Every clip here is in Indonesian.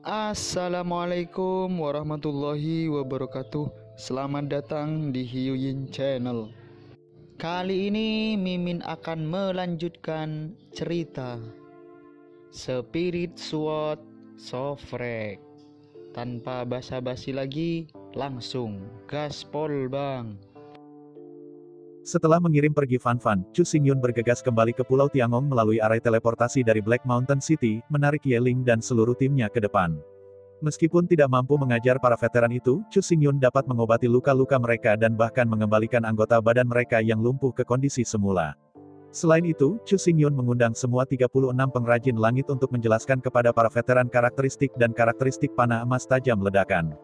Assalamualaikum warahmatullahi wabarakatuh. Selamat datang di Hyuyin Channel. Kali ini Mimin akan melanjutkan cerita Spirit Sword Sofrek. Tanpa basa-basi lagi, langsung gaspol bang. Setelah mengirim pergi Fan Fan, Chu Xingyun bergegas kembali ke Pulau Tiangong melalui area teleportasi dari Black Mountain City, menarik Ye Ling dan seluruh timnya ke depan. Meskipun tidak mampu mengajar para veteran itu, Chu Xingyun dapat mengobati luka-luka mereka dan bahkan mengembalikan anggota badan mereka yang lumpuh ke kondisi semula. Selain itu, Chu Xingyun mengundang semua 36 pengrajin langit untuk menjelaskan kepada para veteran karakteristik dan karakteristik panah emas tajam ledakan.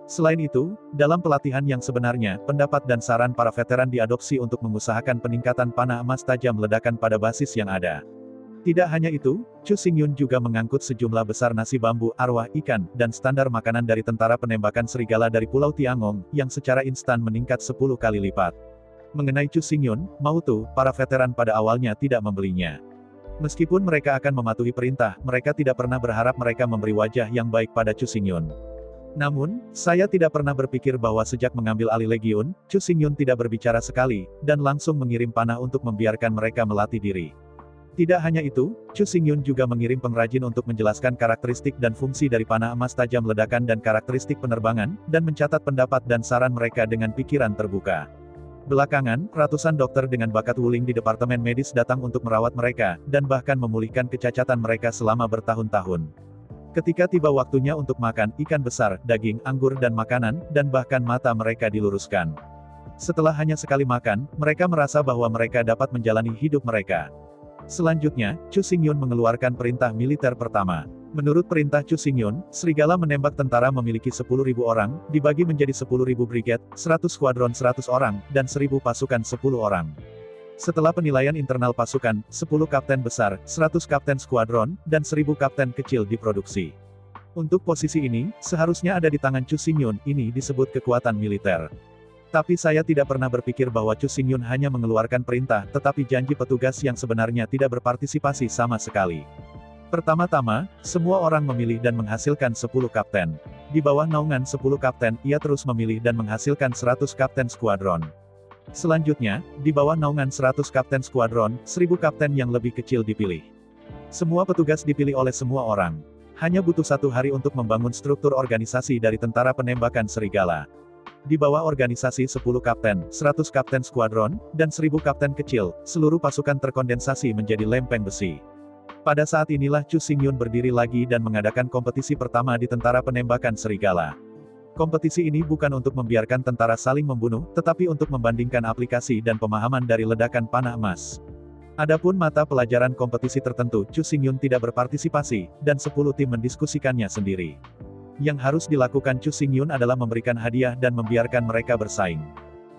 Selain itu, dalam pelatihan yang sebenarnya, pendapat dan saran para veteran diadopsi untuk mengusahakan peningkatan panah emas tajam ledakan pada basis yang ada. Tidak hanya itu, Chu Xingyun juga mengangkut sejumlah besar nasi bambu, arwah ikan, dan standar makanan dari tentara penembakan serigala dari Pulau Tiangong, yang secara instan meningkat 10 kali lipat. Mengenai Chu Xingyun, mau tuh, para veteran pada awalnya tidak membelinya. Meskipun mereka akan mematuhi perintah, mereka tidak pernah berharap mereka memberi wajah yang baik pada Chu Xingyun. Namun, saya tidak pernah berpikir bahwa sejak mengambil alih legiun, Chu Xingyun tidak berbicara sekali, dan langsung mengirim panah untuk membiarkan mereka melatih diri. Tidak hanya itu, Chu Xingyun juga mengirim pengrajin untuk menjelaskan karakteristik dan fungsi dari panah emas tajam ledakan dan karakteristik penerbangan, dan mencatat pendapat dan saran mereka dengan pikiran terbuka. Belakangan, ratusan dokter dengan bakat wuling di departemen medis datang untuk merawat mereka, dan bahkan memulihkan kecacatan mereka selama bertahun-tahun. Ketika tiba waktunya untuk makan, ikan besar, daging, anggur dan makanan, dan bahkan mata mereka diluruskan. Setelah hanya sekali makan, mereka merasa bahwa mereka dapat menjalani hidup mereka. Selanjutnya, Chu Xingyun mengeluarkan perintah militer pertama. Menurut perintah Chu Xingyun, serigala menembak tentara memiliki 10.000 orang, dibagi menjadi 10.000 brigade, 100 skuadron 100 orang, dan 1.000 pasukan 10 orang. Setelah penilaian internal pasukan, 10 kapten besar, 100 kapten skuadron, dan 1.000 kapten kecil diproduksi. Untuk posisi ini, seharusnya ada di tangan Chu Xingyun, ini disebut kekuatan militer. Tapi saya tidak pernah berpikir bahwa Chu Xingyun hanya mengeluarkan perintah, tetapi janji petugas yang sebenarnya tidak berpartisipasi sama sekali. Pertama-tama, semua orang memilih dan menghasilkan 10 kapten. Di bawah naungan 10 kapten, ia terus memilih dan menghasilkan 100 kapten skuadron. Selanjutnya, di bawah naungan 100 kapten skuadron, 1.000 kapten yang lebih kecil dipilih. Semua petugas dipilih oleh semua orang. Hanya butuh 1 hari untuk membangun struktur organisasi dari tentara penembakan serigala. Di bawah organisasi 10 kapten, 100 kapten skuadron, dan 1.000 kapten kecil, seluruh pasukan terkondensasi menjadi lempeng besi. Pada saat inilah Chu Xingyun berdiri lagi dan mengadakan kompetisi pertama di tentara penembakan serigala. Kompetisi ini bukan untuk membiarkan tentara saling membunuh, tetapi untuk membandingkan aplikasi dan pemahaman dari ledakan panah emas. Adapun mata pelajaran kompetisi tertentu, Chu Xingyun tidak berpartisipasi, dan 10 tim mendiskusikannya sendiri. Yang harus dilakukan Chu Xingyun adalah memberikan hadiah dan membiarkan mereka bersaing.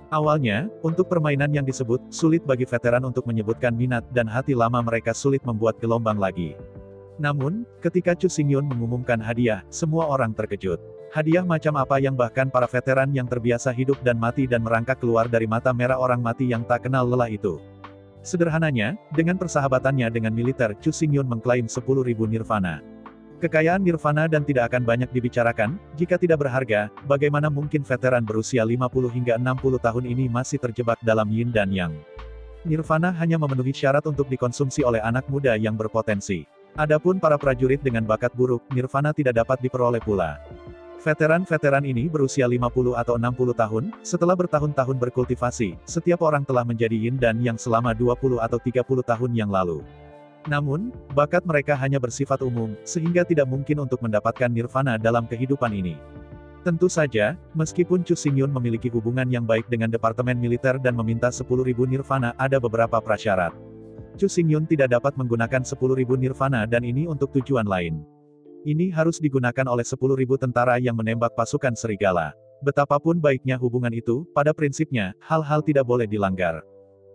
Awalnya, untuk permainan yang disebut, sulit bagi veteran untuk menyebutkan minat dan hati lama mereka sulit membuat gelombang lagi. Namun, ketika Chu Xingyun mengumumkan hadiah, semua orang terkejut. Hadiah macam apa yang bahkan para veteran yang terbiasa hidup dan mati dan merangkak keluar dari mata merah orang mati yang tak kenal lelah itu. Sederhananya, dengan persahabatannya dengan militer, Chu Xingyun mengklaim 10.000 nirvana. Kekayaan nirvana dan tidak akan banyak dibicarakan, jika tidak berharga, bagaimana mungkin veteran berusia 50 hingga 60 tahun ini masih terjebak dalam yin dan yang. Nirvana hanya memenuhi syarat untuk dikonsumsi oleh anak muda yang berpotensi. Adapun para prajurit dengan bakat buruk, nirvana tidak dapat diperoleh pula. Veteran-veteran ini berusia 50 atau 60 tahun, setelah bertahun-tahun berkultivasi, setiap orang telah menjadi yin dan yang selama 20 atau 30 tahun yang lalu. Namun, bakat mereka hanya bersifat umum, sehingga tidak mungkin untuk mendapatkan nirvana dalam kehidupan ini. Tentu saja, meskipun Chu Xingyun memiliki hubungan yang baik dengan departemen militer dan meminta 10.000 nirvana, ada beberapa prasyarat. Chu Xingyun tidak dapat menggunakan 10.000 nirvana dan ini untuk tujuan lain. Ini harus digunakan oleh 10.000 tentara yang menembak pasukan serigala. Betapapun baiknya hubungan itu, pada prinsipnya, hal-hal tidak boleh dilanggar.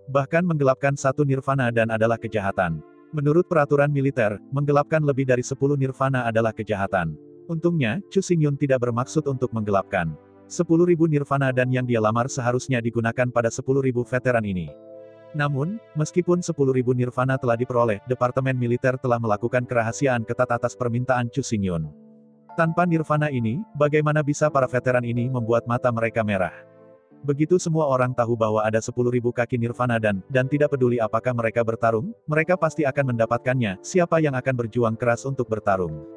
Bahkan menggelapkan 1 nirvana dan adalah kejahatan. Menurut peraturan militer, menggelapkan lebih dari 10 nirvana adalah kejahatan. Untungnya, Chu Xingyun tidak bermaksud untuk menggelapkan. 10.000 nirvana dan yang dia lamar seharusnya digunakan pada 10.000 veteran ini. Namun, meskipun 10.000 nirvana telah diperoleh, Departemen Militer telah melakukan kerahasiaan ketat atas permintaan Chu Xingyun. Tanpa nirvana ini, bagaimana bisa para veteran ini membuat mata mereka merah? Begitu semua orang tahu bahwa ada 10.000 kaki nirvana dan tidak peduli apakah mereka bertarung, mereka pasti akan mendapatkannya, siapa yang akan berjuang keras untuk bertarung.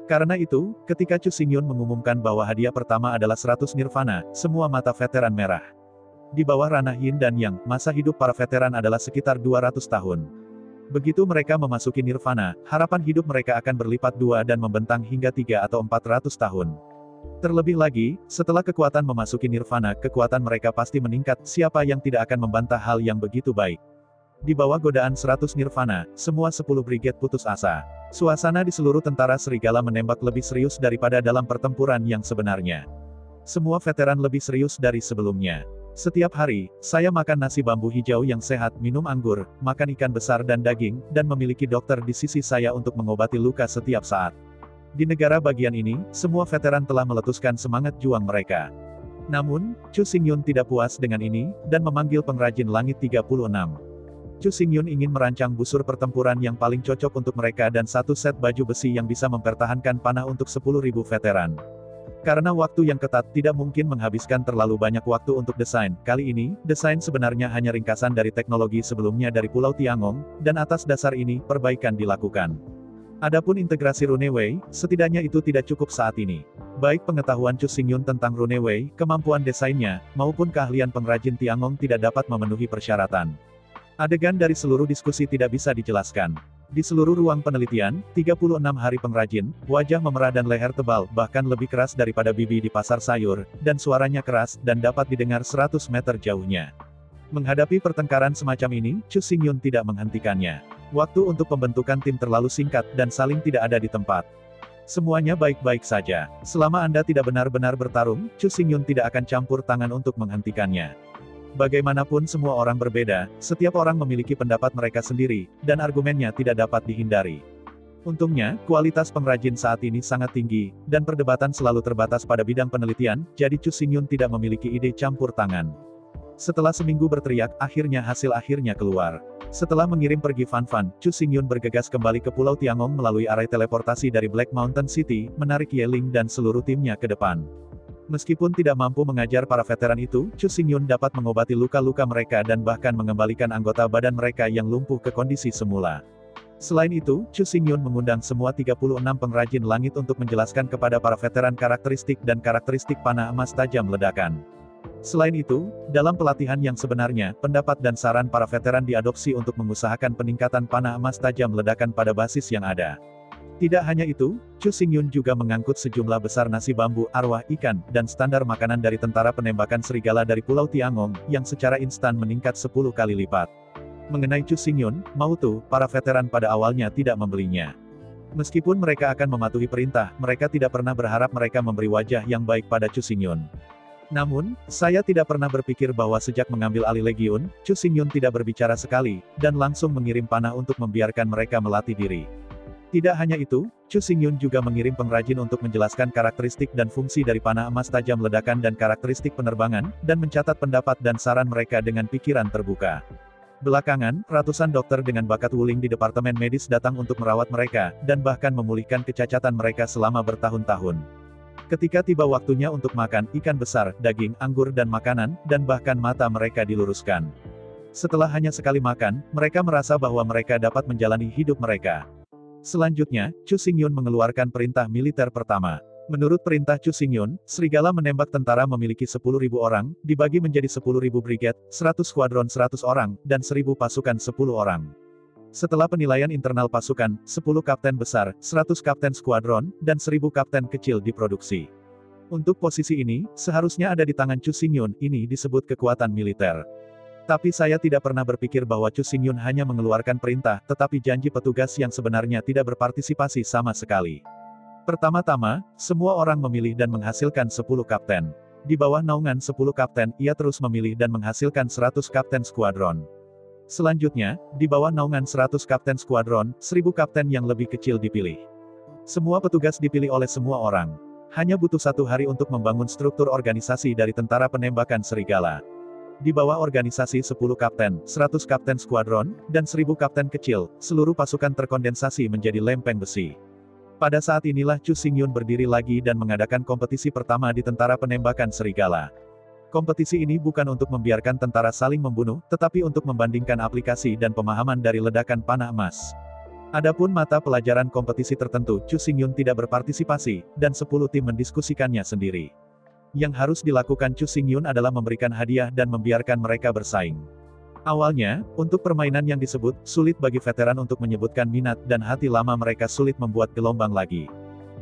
Karena itu, ketika Chu Xingyun mengumumkan bahwa hadiah pertama adalah 100 nirvana, semua mata veteran merah. Di bawah ranah Yin dan Yang, masa hidup para veteran adalah sekitar 200 tahun. Begitu mereka memasuki nirvana, harapan hidup mereka akan berlipat dua dan membentang hingga 3 atau 400 tahun. Terlebih lagi, setelah kekuatan memasuki nirvana, kekuatan mereka pasti meningkat, siapa yang tidak akan membantah hal yang begitu baik. Di bawah godaan 100 nirvana, semua 10 brigade putus asa. Suasana di seluruh tentara serigala menembak lebih serius daripada dalam pertempuran yang sebenarnya. Semua veteran lebih serius dari sebelumnya. Setiap hari, saya makan nasi bambu hijau yang sehat, minum anggur, makan ikan besar dan daging, dan memiliki dokter di sisi saya untuk mengobati luka setiap saat. Di negara bagian ini, semua veteran telah meletuskan semangat juang mereka. Namun, Chu Xingyun tidak puas dengan ini, dan memanggil pengrajin langit 36. Chu Xingyun ingin merancang busur pertempuran yang paling cocok untuk mereka dan satu set baju besi yang bisa mempertahankan panah untuk 10.000 veteran. Karena waktu yang ketat, tidak mungkin menghabiskan terlalu banyak waktu untuk desain. Kali ini, desain sebenarnya hanya ringkasan dari teknologi sebelumnya dari Pulau Tiangong, dan atas dasar ini, perbaikan dilakukan. Adapun integrasi Runeway, setidaknya itu tidak cukup saat ini. Baik pengetahuan Chu Xingyun tentang Runeway, kemampuan desainnya, maupun keahlian pengrajin Tiangong tidak dapat memenuhi persyaratan. Adegan dari seluruh diskusi tidak bisa dijelaskan. Di seluruh ruang penelitian, 36 hari pengrajin, wajah memerah dan leher tebal, bahkan lebih keras daripada bibi di pasar sayur, dan suaranya keras, dan dapat didengar 100 meter jauhnya. Menghadapi pertengkaran semacam ini, Chu Xingyun tidak menghentikannya. Waktu untuk pembentukan tim terlalu singkat, dan saling tidak ada di tempat. Semuanya baik-baik saja. Selama Anda tidak benar-benar bertarung, Chu Xingyun tidak akan campur tangan untuk menghentikannya. Bagaimanapun semua orang berbeda, setiap orang memiliki pendapat mereka sendiri, dan argumennya tidak dapat dihindari. Untungnya, kualitas pengrajin saat ini sangat tinggi, dan perdebatan selalu terbatas pada bidang penelitian, jadi Chu Xingyun tidak memiliki ide campur tangan. Setelah seminggu berteriak, akhirnya hasil akhirnya keluar. Setelah mengirim pergi Fan Fan, Chu Xingyun bergegas kembali ke Pulau Tiangong melalui area teleportasi dari Black Mountain City, menarik Ye Ling dan seluruh timnya ke depan. Meskipun tidak mampu mengajar para veteran itu, Chu Xingyun dapat mengobati luka-luka mereka dan bahkan mengembalikan anggota badan mereka yang lumpuh ke kondisi semula. Selain itu, Chu Xingyun mengundang semua 36 pengrajin langit untuk menjelaskan kepada para veteran karakteristik dan karakteristik panah emas tajam ledakan. Selain itu, dalam pelatihan yang sebenarnya, pendapat dan saran para veteran diadopsi untuk mengusahakan peningkatan panah emas tajam ledakan pada basis yang ada. Tidak hanya itu, Chu Xingyun juga mengangkut sejumlah besar nasi bambu, arwah ikan, dan standar makanan dari tentara penembakan serigala dari Pulau Tiangong, yang secara instan meningkat 10 kali lipat. Mengenai Chu Xingyun, Mautu, para veteran pada awalnya tidak membelinya. Meskipun mereka akan mematuhi perintah, mereka tidak pernah berharap mereka memberi wajah yang baik pada Chu Xingyun. Namun, saya tidak pernah berpikir bahwa sejak mengambil alih Legiun, Chu Xingyun tidak berbicara sekali, dan langsung mengirim panah untuk membiarkan mereka melatih diri. Tidak hanya itu, Chu Xingyun juga mengirim pengrajin untuk menjelaskan karakteristik dan fungsi dari panah emas tajam ledakan dan karakteristik penerbangan, dan mencatat pendapat dan saran mereka dengan pikiran terbuka. Belakangan, ratusan dokter dengan bakat wuling di departemen medis datang untuk merawat mereka, dan bahkan memulihkan kecacatan mereka selama bertahun-tahun. Ketika tiba waktunya untuk makan ikan besar, daging, anggur dan makanan, dan bahkan mata mereka diluruskan. Setelah hanya sekali makan, mereka merasa bahwa mereka dapat menjalani hidup mereka. Selanjutnya, Chu Xingyun mengeluarkan perintah militer pertama. Menurut perintah Chu Xingyun, serigala menembak tentara memiliki 10.000 orang, dibagi menjadi 10.000 brigade, 100 skuadron 100 orang, dan 1.000 pasukan 10 orang. Setelah penilaian internal pasukan, 10 kapten besar, 100 kapten skuadron, dan 1.000 kapten kecil diproduksi. Untuk posisi ini, seharusnya ada di tangan Chu Xingyun, ini disebut kekuatan militer. Tapi saya tidak pernah berpikir bahwa Chu Xingyun hanya mengeluarkan perintah, tetapi janji petugas yang sebenarnya tidak berpartisipasi sama sekali. Pertama-tama, semua orang memilih dan menghasilkan 10 kapten. Di bawah naungan 10 kapten, ia terus memilih dan menghasilkan 100 kapten skuadron. Selanjutnya, di bawah naungan 100 kapten skuadron, 1.000 kapten yang lebih kecil dipilih. Semua petugas dipilih oleh semua orang. Hanya butuh 1 hari untuk membangun struktur organisasi dari tentara penembakan serigala. Di bawah organisasi 10 kapten, 100 kapten skuadron, dan 1.000 kapten kecil, seluruh pasukan terkondensasi menjadi lempeng besi. Pada saat inilah Chu Xingyun berdiri lagi dan mengadakan kompetisi pertama di tentara penembakan serigala. Kompetisi ini bukan untuk membiarkan tentara saling membunuh, tetapi untuk membandingkan aplikasi dan pemahaman dari ledakan panah emas. Adapun mata pelajaran kompetisi tertentu, Chu Xingyun tidak berpartisipasi, dan 10 tim mendiskusikannya sendiri. Yang harus dilakukan Chu Xingyun adalah memberikan hadiah dan membiarkan mereka bersaing. Awalnya, untuk permainan yang disebut, sulit bagi veteran untuk menyebutkan minat dan hati lama mereka sulit membuat gelombang lagi.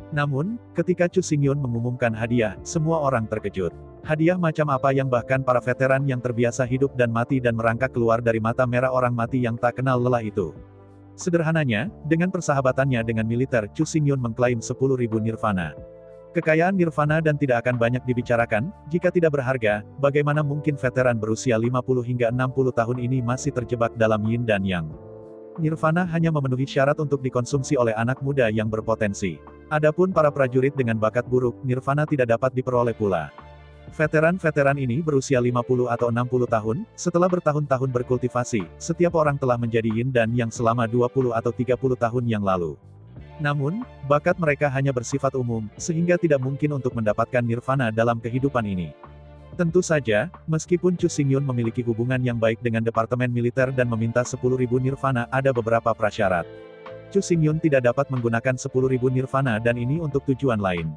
Namun, ketika Chu Xingyun mengumumkan hadiah, semua orang terkejut. Hadiah macam apa yang bahkan para veteran yang terbiasa hidup dan mati dan merangkak keluar dari mata merah orang mati yang tak kenal lelah itu. Sederhananya, dengan persahabatannya dengan militer, Chu Xingyun mengklaim 10.000 nirvana. Kekayaan nirvana dan tidak akan banyak dibicarakan, jika tidak berharga, bagaimana mungkin veteran berusia 50 hingga 60 tahun ini masih terjebak dalam yin dan yang. Nirvana hanya memenuhi syarat untuk dikonsumsi oleh anak muda yang berpotensi. Adapun para prajurit dengan bakat buruk, nirvana tidak dapat diperoleh pula. Veteran-veteran ini berusia 50 atau 60 tahun, setelah bertahun-tahun berkultivasi, setiap orang telah menjadi yin dan yang selama 20 atau 30 tahun yang lalu. Namun, bakat mereka hanya bersifat umum, sehingga tidak mungkin untuk mendapatkan nirvana dalam kehidupan ini. Tentu saja, meskipun Chu Xingyun memiliki hubungan yang baik dengan Departemen Militer dan meminta 10.000 nirvana, ada beberapa prasyarat. Chu Xingyun tidak dapat menggunakan 10.000 nirvana dan ini untuk tujuan lain.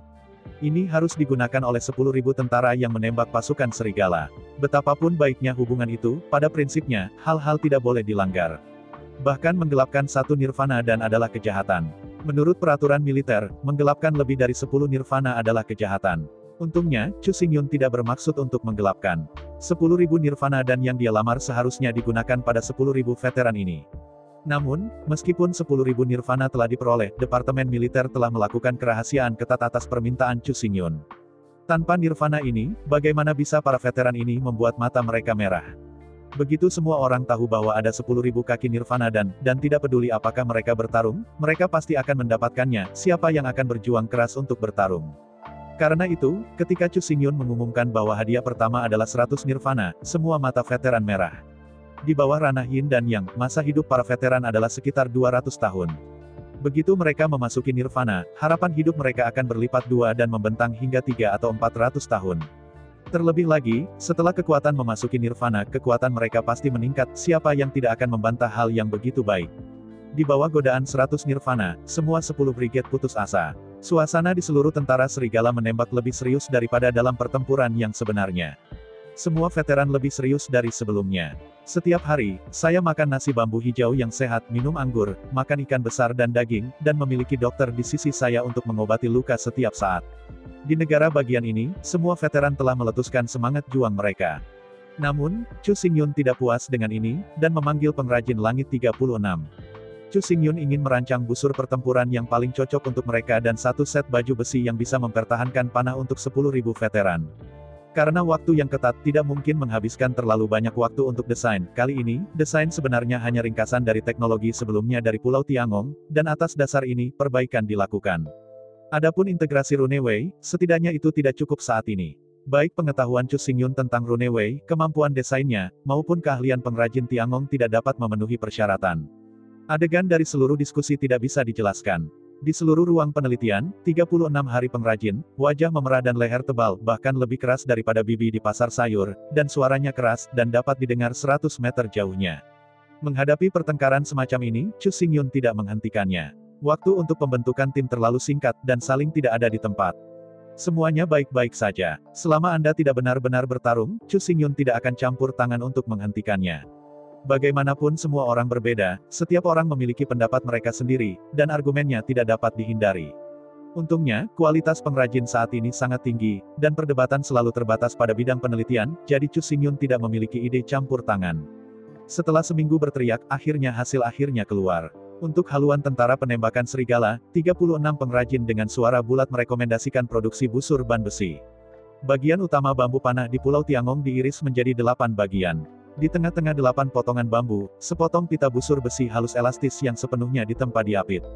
Ini harus digunakan oleh 10.000 tentara yang menembak pasukan serigala. Betapapun baiknya hubungan itu, pada prinsipnya, hal-hal tidak boleh dilanggar. Bahkan menggelapkan satu nirvana dan adalah kejahatan. Menurut peraturan militer, menggelapkan lebih dari 10 nirvana adalah kejahatan. Untungnya, Chu Xingyun tidak bermaksud untuk menggelapkan. 10.000 nirvana dan yang dia lamar seharusnya digunakan pada 10.000 veteran ini. Namun, meskipun 10.000 nirvana telah diperoleh, Departemen Militer telah melakukan kerahasiaan ketat atas permintaan Chu Xingyun. Tanpa nirvana ini, bagaimana bisa para veteran ini membuat mata mereka merah? Begitu semua orang tahu bahwa ada 10.000 kaki nirvana dan tidak peduli apakah mereka bertarung, mereka pasti akan mendapatkannya, siapa yang akan berjuang keras untuk bertarung. Karena itu, ketika Chu Xingyun mengumumkan bahwa hadiah pertama adalah 100 nirvana, semua mata veteran merah. Di bawah ranah yin dan yang, masa hidup para veteran adalah sekitar 200 tahun. Begitu mereka memasuki nirvana, harapan hidup mereka akan berlipat 2 dan membentang hingga 3 atau 400 tahun. Terlebih lagi, setelah kekuatan memasuki nirvana, kekuatan mereka pasti meningkat, siapa yang tidak akan membantah hal yang begitu baik. Di bawah godaan 100 nirvana, semua 10 brigade putus asa. Suasana di seluruh tentara serigala menembak lebih serius daripada dalam pertempuran yang sebenarnya. Semua veteran lebih serius dari sebelumnya. Setiap hari, saya makan nasi bambu hijau yang sehat, minum anggur, makan ikan besar dan daging, dan memiliki dokter di sisi saya untuk mengobati luka setiap saat. Di negara bagian ini, semua veteran telah meletuskan semangat juang mereka. Namun, Chu Xingyun tidak puas dengan ini, dan memanggil pengrajin langit 36. Chu Xingyun ingin merancang busur pertempuran yang paling cocok untuk mereka dan satu set baju besi yang bisa mempertahankan panah untuk 10.000 veteran. Karena waktu yang ketat, tidak mungkin menghabiskan terlalu banyak waktu untuk desain. Kali ini, desain sebenarnya hanya ringkasan dari teknologi sebelumnya dari Pulau Tiangong, dan atas dasar ini, perbaikan dilakukan. Adapun integrasi Runeway, setidaknya itu tidak cukup saat ini. Baik pengetahuan Chu Xingyun tentang Runeway, kemampuan desainnya, maupun keahlian pengrajin Tiangong tidak dapat memenuhi persyaratan. Adegan dari seluruh diskusi tidak bisa dijelaskan. Di seluruh ruang penelitian, 36 hari pengrajin, wajah memerah dan leher tebal, bahkan lebih keras daripada bibi di pasar sayur, dan suaranya keras, dan dapat didengar 100 meter jauhnya. Menghadapi pertengkaran semacam ini, Chu Xingyun tidak menghentikannya. Waktu untuk pembentukan tim terlalu singkat, dan saling tidak ada di tempat. Semuanya baik-baik saja. Selama Anda tidak benar-benar bertarung, Chu Xingyun tidak akan campur tangan untuk menghentikannya. Bagaimanapun semua orang berbeda, setiap orang memiliki pendapat mereka sendiri, dan argumennya tidak dapat dihindari. Untungnya, kualitas pengrajin saat ini sangat tinggi, dan perdebatan selalu terbatas pada bidang penelitian, jadi Chu Xingyun tidak memiliki ide campur tangan. Setelah seminggu berteriak, akhirnya hasil akhirnya keluar. Untuk haluan tentara penembakan serigala, 36 pengrajin dengan suara bulat merekomendasikan produksi busur ban besi. Bagian utama bambu panah di Pulau Tiangong diiris menjadi 8 bagian. Di tengah-tengah 8 potongan bambu, sepotong pita busur besi halus elastis yang sepenuhnya ditempa diapit.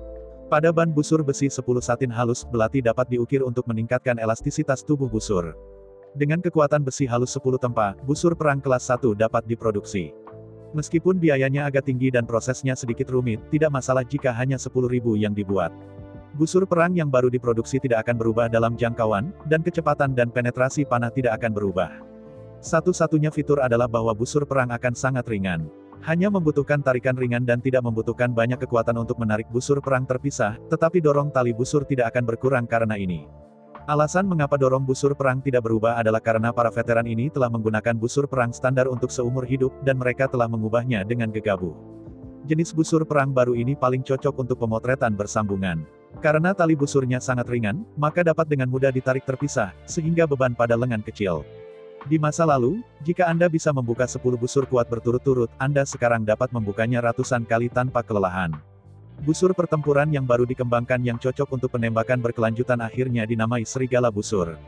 Pada ban busur besi 10 satin halus, belati dapat diukir untuk meningkatkan elastisitas tubuh busur. Dengan kekuatan besi halus 10 tempa, busur perang kelas 1 dapat diproduksi. Meskipun biayanya agak tinggi dan prosesnya sedikit rumit, tidak masalah jika hanya 10.000 yang dibuat. Busur perang yang baru diproduksi tidak akan berubah dalam jangkauan, dan kecepatan dan penetrasi panah tidak akan berubah. Satu-satunya fitur adalah bahwa busur perang akan sangat ringan. Hanya membutuhkan tarikan ringan dan tidak membutuhkan banyak kekuatan untuk menarik busur perang terpisah, tetapi dorong tali busur tidak akan berkurang karena ini. Alasan mengapa dorong busur perang tidak berubah adalah karena para veteran ini telah menggunakan busur perang standar untuk seumur hidup, dan mereka telah mengubahnya dengan gegabah. Jenis busur perang baru ini paling cocok untuk pemotretan bersambungan. Karena tali busurnya sangat ringan, maka dapat dengan mudah ditarik terpisah, sehingga beban pada lengan kecil. Di masa lalu, jika Anda bisa membuka 10 busur kuat berturut-turut, Anda sekarang dapat membukanya ratusan kali tanpa kelelahan. Busur pertempuran yang baru dikembangkan yang cocok untuk penembakan berkelanjutan akhirnya dinamai serigala busur.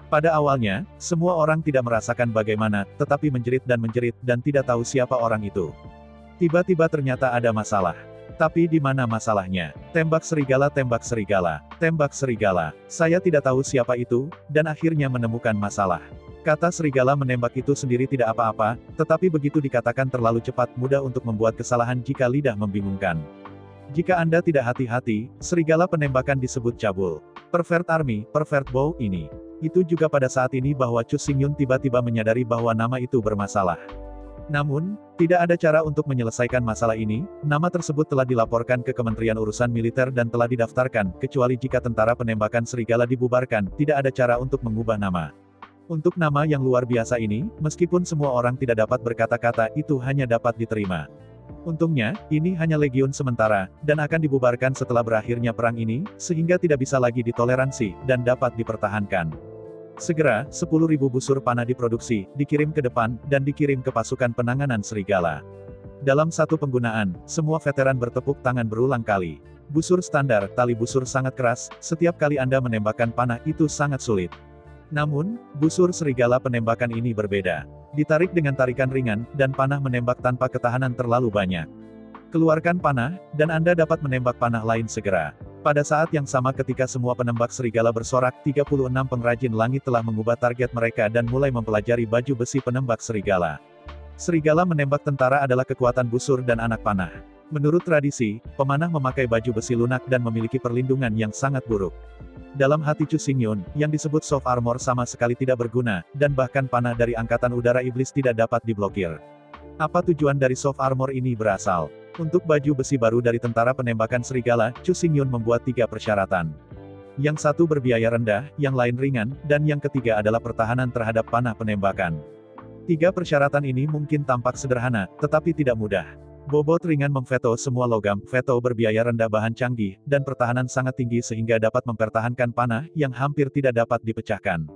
Pada awalnya, semua orang tidak merasakan bagaimana, tetapi menjerit dan tidak tahu siapa orang itu. Tiba-tiba ternyata ada masalah. Tapi di mana masalahnya? Tembak serigala, tembak serigala, tembak serigala. Saya tidak tahu siapa itu, dan akhirnya menemukan masalah. Kata serigala menembak itu sendiri tidak apa-apa, tetapi begitu dikatakan terlalu cepat, mudah untuk membuat kesalahan jika lidah membingungkan. Jika Anda tidak hati-hati, serigala penembakan disebut cabul. Pervert Army, pervert bow ini. Itu juga pada saat ini bahwa Chu Xingyun tiba-tiba menyadari bahwa nama itu bermasalah. Namun, tidak ada cara untuk menyelesaikan masalah ini. Nama tersebut telah dilaporkan ke Kementerian Urusan Militer dan telah didaftarkan, kecuali jika tentara penembakan serigala dibubarkan, tidak ada cara untuk mengubah nama. Untuk nama yang luar biasa ini, meskipun semua orang tidak dapat berkata-kata, itu hanya dapat diterima. Untungnya, ini hanya legiun sementara, dan akan dibubarkan setelah berakhirnya perang ini, sehingga tidak bisa lagi ditoleransi, dan dapat dipertahankan. Segera, 10.000 busur panah diproduksi, dikirim ke depan, dan dikirim ke pasukan penanganan serigala. Dalam satu penggunaan, semua veteran bertepuk tangan berulang kali. Busur standar, tali busur sangat keras, setiap kali Anda menembakkan panah itu sangat sulit. Namun, busur serigala penembakan ini berbeda. Ditarik dengan tarikan ringan, dan panah menembak tanpa ketahanan terlalu banyak. Keluarkan panah, dan Anda dapat menembak panah lain segera. Pada saat yang sama ketika semua penembak serigala bersorak, 36 pengrajin langit telah mengubah target mereka dan mulai mempelajari baju besi penembak serigala. Serigala menembak tentara adalah kekuatan busur dan anak panah. Menurut tradisi, pemanah memakai baju besi lunak dan memiliki perlindungan yang sangat buruk. Dalam hati Chu Xingyun, yang disebut soft armor sama sekali tidak berguna, dan bahkan panah dari angkatan udara iblis tidak dapat diblokir. Apa tujuan dari soft armor ini berasal? Untuk baju besi baru dari tentara penembakan serigala, Chu Xingyun membuat 3 persyaratan. Yang satu berbiaya rendah, yang lain ringan, dan yang ketiga adalah pertahanan terhadap panah penembakan. 3 persyaratan ini mungkin tampak sederhana, tetapi tidak mudah. Bobot ringan memveto semua logam, veto berbiaya rendah bahan canggih, dan pertahanan sangat tinggi sehingga dapat mempertahankan panah, yang hampir tidak dapat dipecahkan.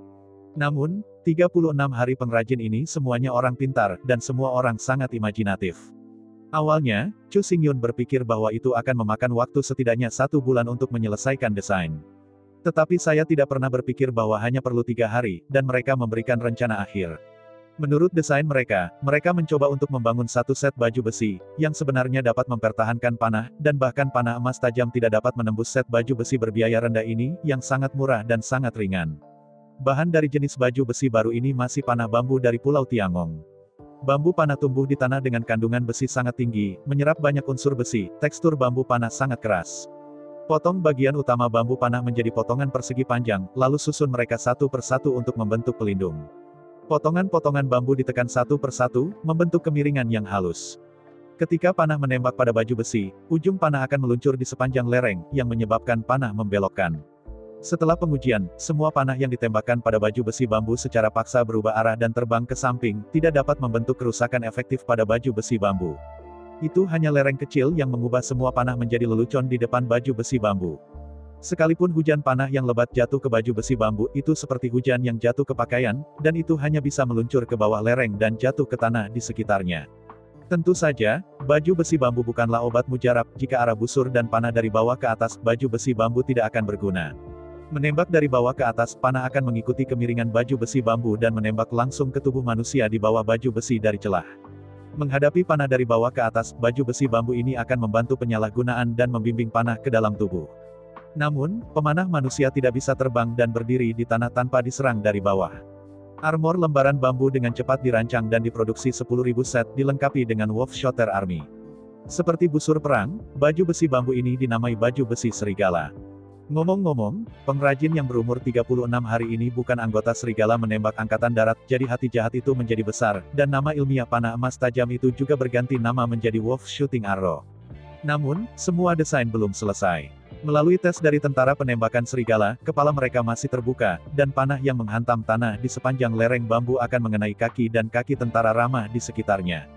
Namun, 36 hari pengrajin ini semuanya orang pintar, dan semua orang sangat imajinatif. Awalnya, Chu Xingyun berpikir bahwa itu akan memakan waktu setidaknya 1 bulan untuk menyelesaikan desain. Tetapi saya tidak pernah berpikir bahwa hanya perlu 3 hari, dan mereka memberikan rencana akhir. Menurut desain mereka mencoba untuk membangun satu set baju besi, yang sebenarnya dapat mempertahankan panah, dan bahkan panah emas tajam tidak dapat menembus set baju besi berbiaya rendah ini, yang sangat murah dan sangat ringan. Bahan dari jenis baju besi baru ini masih panah bambu dari Pulau Tiangong. Bambu panah tumbuh di tanah dengan kandungan besi sangat tinggi, menyerap banyak unsur besi, tekstur bambu panah sangat keras. Potong bagian utama bambu panah menjadi potongan persegi panjang, lalu susun mereka satu persatu untuk membentuk pelindung. Potongan-potongan bambu ditekan satu persatu, membentuk kemiringan yang halus. Ketika panah menembak pada baju besi, ujung panah akan meluncur di sepanjang lereng, yang menyebabkan panah membelokkan. Setelah pengujian, semua panah yang ditembakkan pada baju besi bambu secara paksa berubah arah dan terbang ke samping, tidak dapat membentuk kerusakan efektif pada baju besi bambu. Itu hanya lereng kecil yang mengubah semua panah menjadi lelucon di depan baju besi bambu. Sekalipun hujan panah yang lebat jatuh ke baju besi bambu, itu seperti hujan yang jatuh ke pakaian, dan itu hanya bisa meluncur ke bawah lereng dan jatuh ke tanah di sekitarnya. Tentu saja, baju besi bambu bukanlah obat mujarab. Jika arah busur dan panah dari bawah ke atas, baju besi bambu tidak akan berguna. Menembak dari bawah ke atas, panah akan mengikuti kemiringan baju besi bambu dan menembak langsung ke tubuh manusia di bawah baju besi dari celah. Menghadapi panah dari bawah ke atas, baju besi bambu ini akan membantu penyalahgunaan dan membimbing panah ke dalam tubuh. Namun, pemanah manusia tidak bisa terbang dan berdiri di tanah tanpa diserang dari bawah. Armor lembaran bambu dengan cepat dirancang dan diproduksi 10.000 set, dilengkapi dengan Wolf Shooter Army. Seperti busur perang, baju besi bambu ini dinamai baju besi serigala. Ngomong-ngomong, pengrajin yang berumur 36 hari ini bukan anggota serigala menembak angkatan darat, jadi hati jahat itu menjadi besar, dan nama ilmiah panah emas tajam itu juga berganti nama menjadi Wolf Shooting Arrow. Namun, semua desain belum selesai. Melalui tes dari tentara penembakan serigala, kepala mereka masih terbuka, dan panah yang menghantam tanah di sepanjang lereng bambu akan mengenai kaki dan kaki tentara ramah di sekitarnya.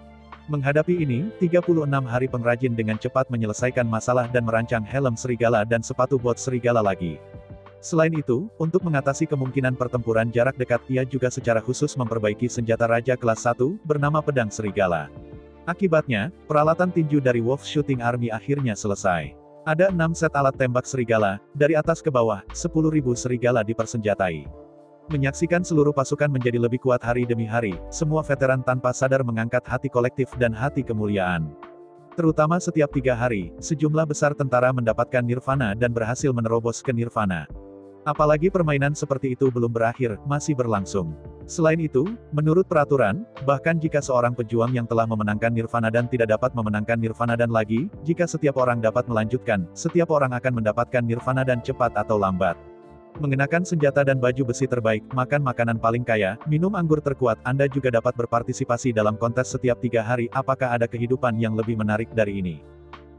Menghadapi ini, 36 hari pengrajin dengan cepat menyelesaikan masalah dan merancang helm serigala dan sepatu bot serigala lagi. Selain itu, untuk mengatasi kemungkinan pertempuran jarak dekat, ia juga secara khusus memperbaiki senjata raja kelas 1, bernama pedang serigala. Akibatnya, peralatan tinju dari Wolf Shooting Army akhirnya selesai. Ada 6 set alat tembak serigala, dari atas ke bawah, 10.000 serigala dipersenjatai. Menyaksikan seluruh pasukan menjadi lebih kuat hari demi hari, semua veteran tanpa sadar mengangkat hati kolektif dan hati kemuliaan. Terutama setiap 3 hari, sejumlah besar tentara mendapatkan nirvana dan berhasil menerobos ke nirvana. Apalagi permainan seperti itu belum berakhir, masih berlangsung. Selain itu, menurut peraturan, bahkan jika seorang pejuang yang telah memenangkan nirvana dan tidak dapat memenangkan nirvana dan lagi, jika setiap orang dapat melanjutkan, setiap orang akan mendapatkan nirvana dan cepat atau lambat. Mengenakan senjata dan baju besi terbaik, makan makanan paling kaya, minum anggur terkuat, Anda juga dapat berpartisipasi dalam kontes setiap 3 hari. Apakah ada kehidupan yang lebih menarik dari ini?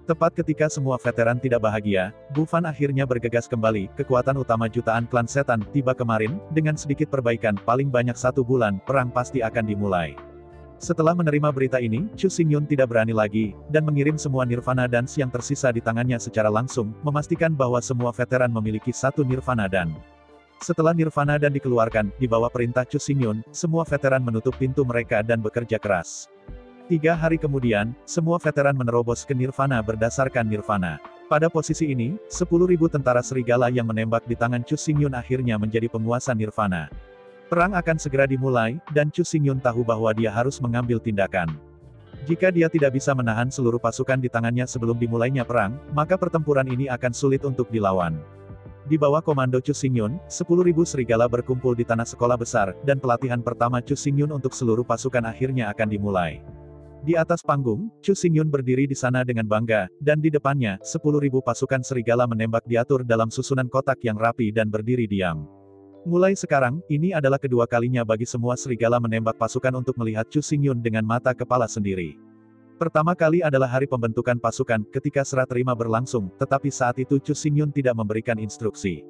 Tepat ketika semua veteran tidak bahagia, Bufan akhirnya bergegas kembali. Kekuatan utama jutaan klan setan tiba kemarin, dengan sedikit perbaikan, paling banyak 1 bulan, perang pasti akan dimulai. Setelah menerima berita ini, Chu Xingyun tidak berani lagi, dan mengirim semua Nirvana Dance yang tersisa di tangannya secara langsung, memastikan bahwa semua veteran memiliki 1 Nirvana Dan. Setelah Nirvana Dan dikeluarkan, di bawah perintah Chu Xingyun, semua veteran menutup pintu mereka dan bekerja keras. 3 hari kemudian, semua veteran menerobos ke Nirvana berdasarkan Nirvana. Pada posisi ini, 10.000 tentara serigala yang menembak di tangan Chu Xingyun akhirnya menjadi penguasa Nirvana. Perang akan segera dimulai, dan Chu Xingyun tahu bahwa dia harus mengambil tindakan. Jika dia tidak bisa menahan seluruh pasukan di tangannya sebelum dimulainya perang, maka pertempuran ini akan sulit untuk dilawan. Di bawah komando Chu Xingyun, 10.000 serigala berkumpul di tanah sekolah besar, dan pelatihan pertama Chu Xingyun untuk seluruh pasukan akhirnya akan dimulai. Di atas panggung, Chu Xingyun berdiri di sana dengan bangga, dan di depannya, 10.000 pasukan serigala menembak diatur dalam susunan kotak yang rapi dan berdiri diam. Mulai sekarang, ini adalah kedua kalinya bagi semua serigala menembak pasukan untuk melihat Chu Xingyun dengan mata kepala sendiri. Pertama kali adalah hari pembentukan pasukan, ketika serah terima berlangsung, tetapi saat itu Chu Xingyun tidak memberikan instruksi.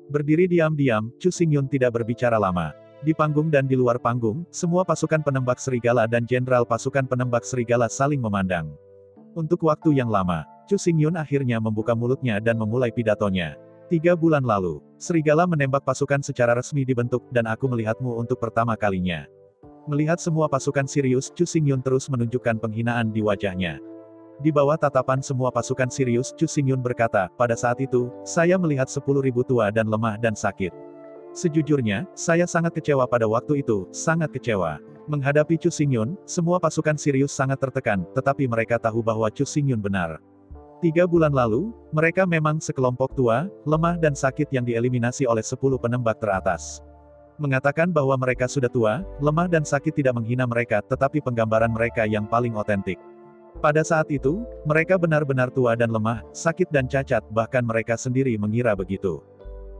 Berdiri diam-diam, Chu Xingyun tidak berbicara lama. Di panggung dan di luar panggung, semua pasukan penembak serigala dan jenderal pasukan penembak serigala saling memandang. Untuk waktu yang lama, Chu Xingyun akhirnya membuka mulutnya dan memulai pidatonya. 3 bulan lalu, serigala menembak pasukan secara resmi dibentuk, dan aku melihatmu untuk pertama kalinya. Melihat semua pasukan Sirius, Chu Xingyun terus menunjukkan penghinaan di wajahnya. Di bawah tatapan semua pasukan Sirius, Chu Xingyun berkata, pada saat itu, saya melihat 10.000 tua dan lemah dan sakit. Sejujurnya, saya sangat kecewa pada waktu itu, sangat kecewa. Menghadapi Chu Xingyun, semua pasukan Sirius sangat tertekan, tetapi mereka tahu bahwa Chu Xingyun benar. 3 bulan lalu, mereka memang sekelompok tua, lemah dan sakit yang dieliminasi oleh 10 penembak teratas. Mengatakan bahwa mereka sudah tua, lemah dan sakit tidak menghina mereka, tetapi penggambaran mereka yang paling otentik. Pada saat itu, mereka benar-benar tua dan lemah, sakit dan cacat, bahkan mereka sendiri mengira begitu.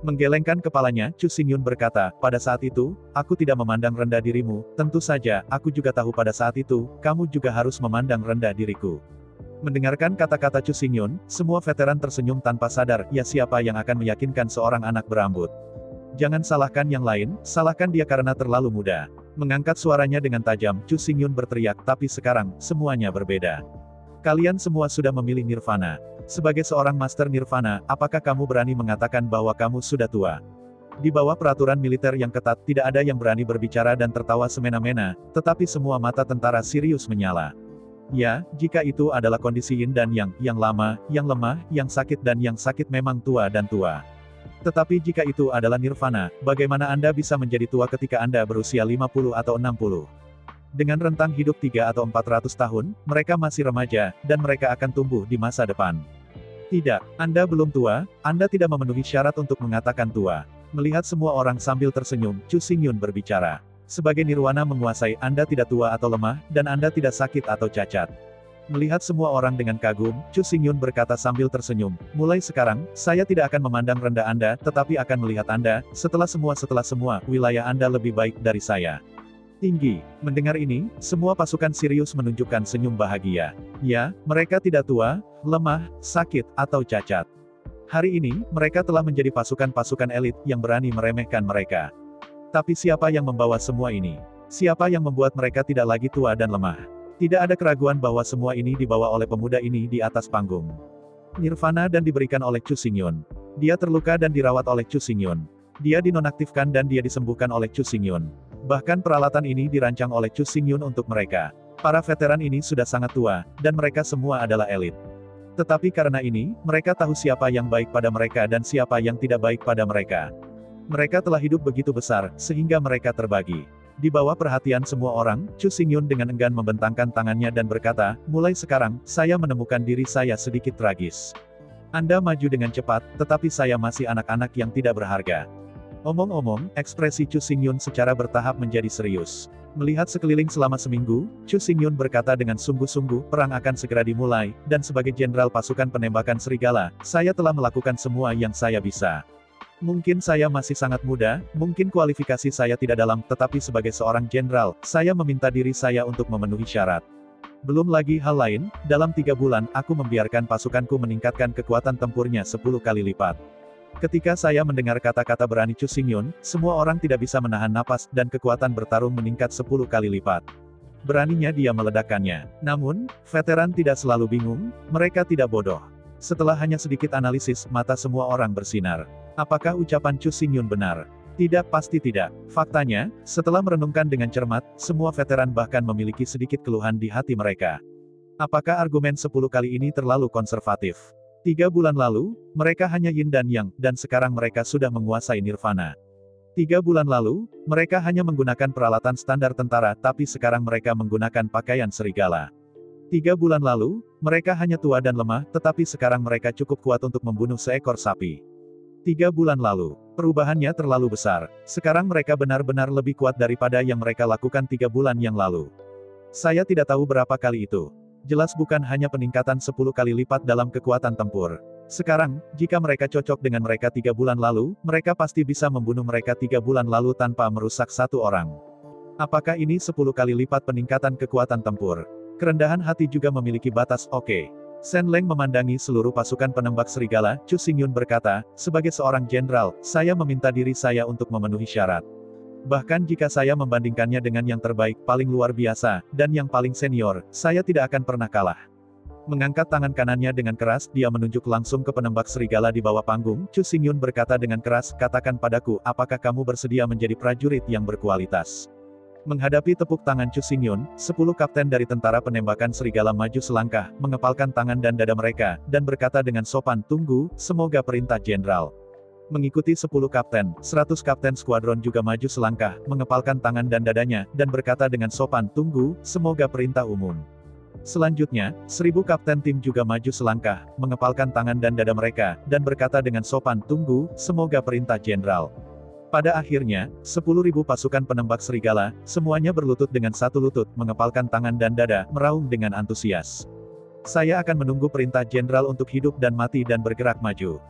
Menggelengkan kepalanya, Chu Xingyun berkata, pada saat itu, aku tidak memandang rendah dirimu, tentu saja, aku juga tahu pada saat itu, kamu juga harus memandang rendah diriku. Mendengarkan kata-kata Chu Xingyun, semua veteran tersenyum tanpa sadar, ya siapa yang akan meyakinkan seorang anak berambut? Jangan salahkan yang lain, salahkan dia karena terlalu muda. Mengangkat suaranya dengan tajam, Chu Xingyun berteriak, tapi sekarang, semuanya berbeda. Kalian semua sudah memilih Nirvana. Sebagai seorang Master Nirvana, apakah kamu berani mengatakan bahwa kamu sudah tua? Di bawah peraturan militer yang ketat, tidak ada yang berani berbicara dan tertawa semena-mena, tetapi semua mata tentara Sirius menyala. Ya, jika itu adalah kondisi yin dan yang lama, yang lemah, yang sakit dan yang sakit memang tua dan tua. Tetapi jika itu adalah Nirvana, bagaimana Anda bisa menjadi tua ketika Anda berusia 50 atau 60? Dengan rentang hidup 3 atau 400 tahun, mereka masih remaja, dan mereka akan tumbuh di masa depan. Tidak, Anda belum tua, Anda tidak memenuhi syarat untuk mengatakan tua. Melihat semua orang sambil tersenyum, Chu Xingyun berbicara. Sebagai Nirwana menguasai, Anda tidak tua atau lemah, dan Anda tidak sakit atau cacat. Melihat semua orang dengan kagum, Chu Xingyun berkata sambil tersenyum, mulai sekarang, saya tidak akan memandang rendah Anda, tetapi akan melihat Anda, setelah semua, wilayah Anda lebih baik dari saya. Tinggi. Mendengar ini, semua pasukan Sirius menunjukkan senyum bahagia. Ya, mereka tidak tua, lemah, sakit, atau cacat. Hari ini, mereka telah menjadi pasukan-pasukan elit yang berani meremehkan mereka. Tapi siapa yang membawa semua ini? Siapa yang membuat mereka tidak lagi tua dan lemah? Tidak ada keraguan bahwa semua ini dibawa oleh pemuda ini di atas panggung. Nirvana dan diberikan oleh Chu Xingyun. Dia terluka dan dirawat oleh Chu Xingyun. Dia dinonaktifkan dan dia disembuhkan oleh Chu Xingyun. Bahkan peralatan ini dirancang oleh Chu Xingyun untuk mereka. Para veteran ini sudah sangat tua, dan mereka semua adalah elit. Tetapi karena ini, mereka tahu siapa yang baik pada mereka dan siapa yang tidak baik pada mereka. Mereka telah hidup begitu besar, sehingga mereka terbagi. Di bawah perhatian semua orang, Chu Xingyun dengan enggan membentangkan tangannya dan berkata, mulai sekarang, saya menemukan diri saya sedikit tragis. Anda maju dengan cepat, tetapi saya masih anak-anak yang tidak berharga. Omong-omong, ekspresi Chu Xingyun secara bertahap menjadi serius. Melihat sekeliling selama seminggu, Chu Xingyun berkata dengan sungguh-sungguh, perang akan segera dimulai, dan sebagai jenderal pasukan penembakan serigala, saya telah melakukan semua yang saya bisa. Mungkin saya masih sangat muda, mungkin kualifikasi saya tidak dalam, tetapi sebagai seorang jenderal, saya meminta diri saya untuk memenuhi syarat. Belum lagi hal lain, dalam 3 bulan, aku membiarkan pasukanku meningkatkan kekuatan tempurnya 10 kali lipat. Ketika saya mendengar kata-kata berani Chu Xingyun, semua orang tidak bisa menahan napas, dan kekuatan bertarung meningkat 10 kali lipat. Beraninya dia meledakkannya. Namun, veteran tidak selalu bingung, mereka tidak bodoh. Setelah hanya sedikit analisis, mata semua orang bersinar. Apakah ucapan Chu Xingyun benar? Tidak, pasti tidak. Faktanya, setelah merenungkan dengan cermat, semua veteran bahkan memiliki sedikit keluhan di hati mereka. Apakah argumen 10 kali ini terlalu konservatif? 3 bulan lalu, mereka hanya yin dan yang, dan sekarang mereka sudah menguasai nirvana. 3 bulan lalu, mereka hanya menggunakan peralatan standar tentara, tapi sekarang mereka menggunakan pakaian serigala. 3 bulan lalu, mereka hanya tua dan lemah, tetapi sekarang mereka cukup kuat untuk membunuh seekor sapi. 3 bulan lalu, perubahannya terlalu besar. Sekarang mereka benar-benar lebih kuat daripada yang mereka lakukan 3 bulan yang lalu. Saya tidak tahu berapa kali itu. Jelas bukan hanya peningkatan 10 kali lipat dalam kekuatan tempur. Sekarang, jika mereka cocok dengan mereka 3 bulan lalu, mereka pasti bisa membunuh mereka 3 bulan lalu tanpa merusak satu orang. Apakah ini 10 kali lipat peningkatan kekuatan tempur? Kerendahan hati juga memiliki batas, oke. Shen Leng memandangi seluruh pasukan penembak serigala, Chu Xingyun berkata, sebagai seorang jenderal, saya meminta diri saya untuk memenuhi syarat. Bahkan jika saya membandingkannya dengan yang terbaik, paling luar biasa, dan yang paling senior, saya tidak akan pernah kalah. Mengangkat tangan kanannya dengan keras, dia menunjuk langsung ke penembak serigala di bawah panggung, Chu Xingyun berkata dengan keras, katakan padaku, apakah kamu bersedia menjadi prajurit yang berkualitas? Menghadapi tepuk tangan Chu Xingyun, 10 kapten dari tentara penembakan serigala maju selangkah, mengepalkan tangan dan dada mereka, dan berkata dengan sopan, tunggu, semoga perintah jenderal. Mengikuti 10 kapten, 100 kapten skuadron juga maju selangkah, mengepalkan tangan dan dadanya, dan berkata dengan sopan, tunggu, semoga perintah umum. Selanjutnya, 1000 kapten tim juga maju selangkah, mengepalkan tangan dan dada mereka, dan berkata dengan sopan, tunggu, semoga perintah jenderal. Pada akhirnya, 10.000 pasukan penembak serigala, semuanya berlutut dengan satu lutut, mengepalkan tangan dan dada, meraung dengan antusias. Saya akan menunggu perintah jenderal untuk hidup dan mati dan bergerak maju.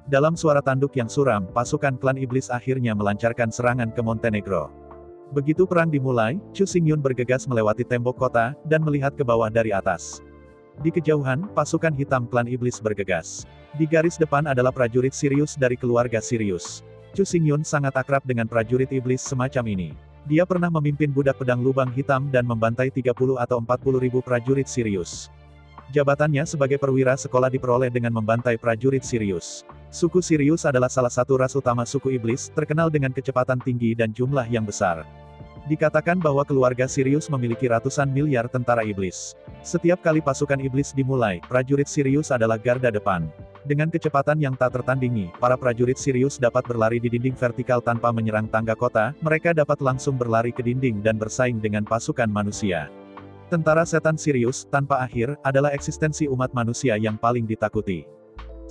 Dalam suara tanduk yang suram, pasukan klan iblis akhirnya melancarkan serangan ke Montenegro. Begitu perang dimulai, Chu Xingyun bergegas melewati tembok kota, dan melihat ke bawah dari atas. Di kejauhan, pasukan hitam klan iblis bergegas. Di garis depan adalah prajurit Sirius dari keluarga Sirius. Chu Xingyun sangat akrab dengan prajurit iblis semacam ini. Dia pernah memimpin budak pedang lubang hitam dan membantai 30 atau 40 ribu prajurit Sirius. Jabatannya sebagai perwira sekolah diperoleh dengan membantai prajurit Sirius. Suku Sirius adalah salah satu ras utama suku iblis, terkenal dengan kecepatan tinggi dan jumlah yang besar. Dikatakan bahwa keluarga Sirius memiliki ratusan miliar tentara iblis. Setiap kali pasukan iblis dimulai, prajurit Sirius adalah garda depan. Dengan kecepatan yang tak tertandingi, para prajurit Sirius dapat berlari di dinding vertikal tanpa menyerang tangga kota, mereka dapat langsung berlari ke dinding dan bersaing dengan pasukan manusia. Tentara setan Sirius, tanpa akhir, adalah eksistensi umat manusia yang paling ditakuti.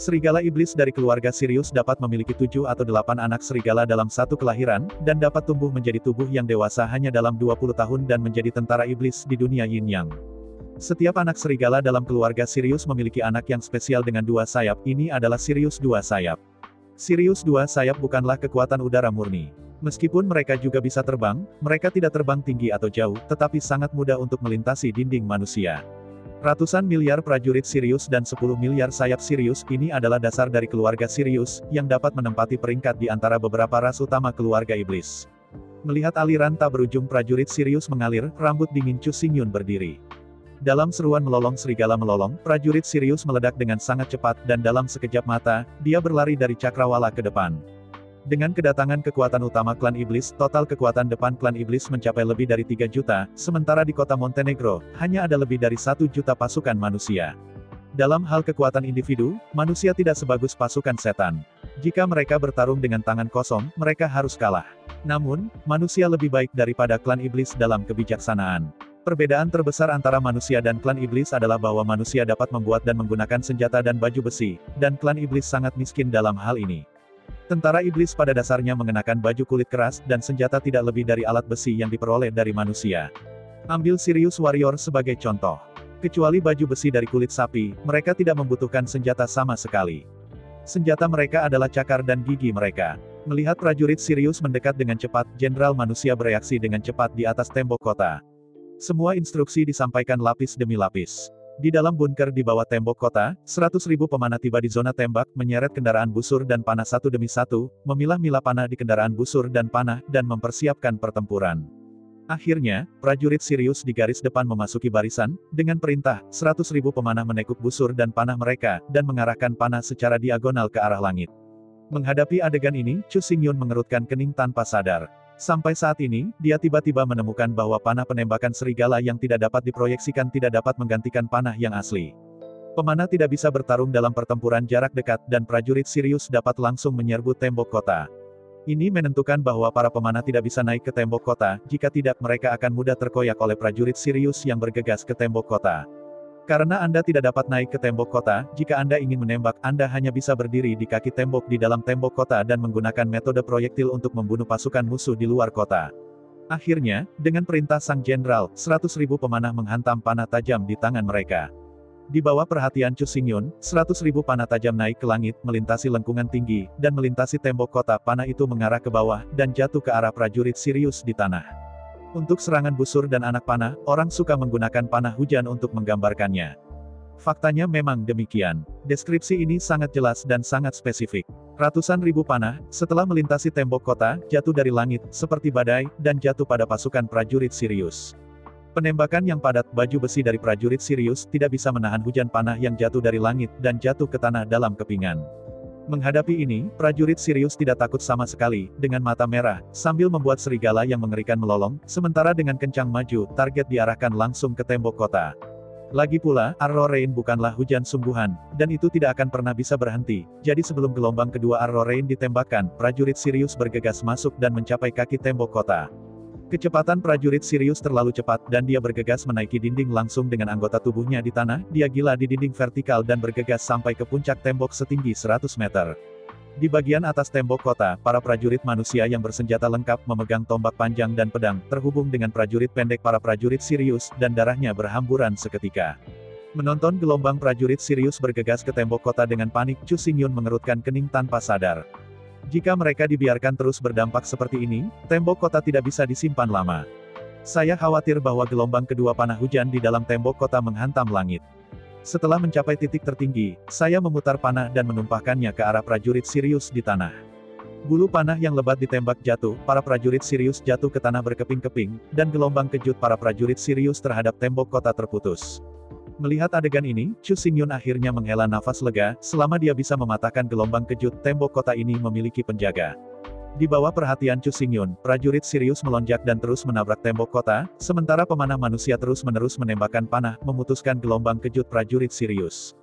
Serigala iblis dari keluarga Sirius dapat memiliki 7 atau 8 anak serigala dalam satu kelahiran, dan dapat tumbuh menjadi tubuh yang dewasa hanya dalam 20 tahun dan menjadi tentara iblis di dunia yin yang. Setiap anak serigala dalam keluarga Sirius memiliki anak yang spesial dengan dua sayap, ini adalah Sirius dua sayap. Sirius dua sayap bukanlah kekuatan udara murni. Meskipun mereka juga bisa terbang, mereka tidak terbang tinggi atau jauh, tetapi sangat mudah untuk melintasi dinding manusia. Ratusan miliar prajurit Sirius dan 10 miliar sayap Sirius, ini adalah dasar dari keluarga Sirius, yang dapat menempati peringkat di antara beberapa ras utama keluarga iblis. Melihat aliran tak berujung prajurit Sirius mengalir, rambut dingin Chu Xingyun berdiri. Dalam seruan melolong serigala melolong, prajurit Sirius meledak dengan sangat cepat dan dalam sekejap mata, dia berlari dari cakrawala ke depan. Dengan kedatangan kekuatan utama klan iblis, total kekuatan depan klan iblis mencapai lebih dari 3 juta, sementara di kota Montenegro, hanya ada lebih dari 1 juta pasukan manusia. Dalam hal kekuatan individu, manusia tidak sebagus pasukan setan. Jika mereka bertarung dengan tangan kosong, mereka harus kalah. Namun, manusia lebih baik daripada klan iblis dalam kebijaksanaan. Perbedaan terbesar antara manusia dan klan iblis adalah bahwa manusia dapat membuat dan menggunakan senjata dan baju besi, dan klan iblis sangat miskin dalam hal ini. Tentara iblis pada dasarnya mengenakan baju kulit keras, dan senjata tidak lebih dari alat besi yang diperoleh dari manusia. Ambil Sirius Warrior sebagai contoh. Kecuali baju besi dari kulit sapi, mereka tidak membutuhkan senjata sama sekali. Senjata mereka adalah cakar dan gigi mereka. Melihat prajurit Sirius mendekat dengan cepat, Jenderal Manusia bereaksi dengan cepat di atas tembok kota. Semua instruksi disampaikan lapis demi lapis. Di dalam bunker di bawah tembok kota, 100.000 pemanah tiba di zona tembak, menyeret kendaraan busur dan panah satu demi satu, memilah-milah panah di kendaraan busur dan panah, dan mempersiapkan pertempuran. Akhirnya, prajurit Sirius di garis depan memasuki barisan, dengan perintah, 100.000 pemanah menekuk busur dan panah mereka, dan mengarahkan panah secara diagonal ke arah langit. Menghadapi adegan ini, Chu Xingyun mengerutkan kening tanpa sadar. Sampai saat ini, dia tiba-tiba menemukan bahwa panah penembakan serigala yang tidak dapat diproyeksikan tidak dapat menggantikan panah yang asli. Pemanah tidak bisa bertarung dalam pertempuran jarak dekat, dan prajurit Sirius dapat langsung menyerbu tembok kota. Ini menentukan bahwa para pemanah tidak bisa naik ke tembok kota, jika tidak mereka akan mudah terkoyak oleh prajurit Sirius yang bergegas ke tembok kota. Karena Anda tidak dapat naik ke tembok kota, jika Anda ingin menembak, Anda hanya bisa berdiri di kaki tembok di dalam tembok kota dan menggunakan metode proyektil untuk membunuh pasukan musuh di luar kota. Akhirnya, dengan perintah sang jenderal, 100.000 pemanah menghantam panah tajam di tangan mereka. Di bawah perhatian Chu Xingyun, 100.000 panah tajam naik ke langit, melintasi lengkungan tinggi, dan melintasi tembok kota. Panah itu mengarah ke bawah, dan jatuh ke arah prajurit Sirius di tanah. Untuk serangan busur dan anak panah, orang suka menggunakan panah hujan untuk menggambarkannya. Faktanya memang demikian. Deskripsi ini sangat jelas dan sangat spesifik. Ratusan ribu panah, setelah melintasi tembok kota, jatuh dari langit, seperti badai, dan jatuh pada pasukan prajurit Sirius. Penembakan yang padat, baju besi dari prajurit Sirius, tidak bisa menahan hujan panah yang jatuh dari langit, dan jatuh ke tanah dalam kepingan. Menghadapi ini, prajurit Sirius tidak takut sama sekali, dengan mata merah, sambil membuat serigala yang mengerikan melolong, sementara dengan kencang maju, target diarahkan langsung ke tembok kota. Lagi pula, arrow rain bukanlah hujan sungguhan, dan itu tidak akan pernah bisa berhenti, jadi sebelum gelombang kedua arrow rain ditembakkan, prajurit Sirius bergegas masuk dan mencapai kaki tembok kota. Kecepatan prajurit Sirius terlalu cepat, dan dia bergegas menaiki dinding langsung dengan anggota tubuhnya di tanah. Dia gila di dinding vertikal dan bergegas sampai ke puncak tembok setinggi 100 meter. Di bagian atas tembok kota, para prajurit manusia yang bersenjata lengkap memegang tombak panjang dan pedang, terhubung dengan prajurit pendek para prajurit Sirius, dan darahnya berhamburan seketika. Menonton gelombang prajurit Sirius bergegas ke tembok kota dengan panik, Chu Xingyun mengerutkan kening tanpa sadar. Jika mereka dibiarkan terus berdampak seperti ini, tembok kota tidak bisa disimpan lama. Saya khawatir bahwa gelombang kedua panah hujan di dalam tembok kota menghantam langit. Setelah mencapai titik tertinggi, saya memutar panah dan menumpahkannya ke arah prajurit Sirius di tanah. Bulu panah yang lebat ditembak jatuh, para prajurit Sirius jatuh ke tanah berkeping-keping, dan gelombang kejut para prajurit Sirius terhadap tembok kota terputus. Melihat adegan ini, Chu Xingyun akhirnya menghela nafas lega, selama dia bisa mematahkan gelombang kejut, tembok kota ini memiliki penjaga. Di bawah perhatian Chu Xingyun, prajurit Sirius melonjak dan terus menabrak tembok kota, sementara pemanah manusia terus-menerus menembakkan panah, memutuskan gelombang kejut prajurit Sirius.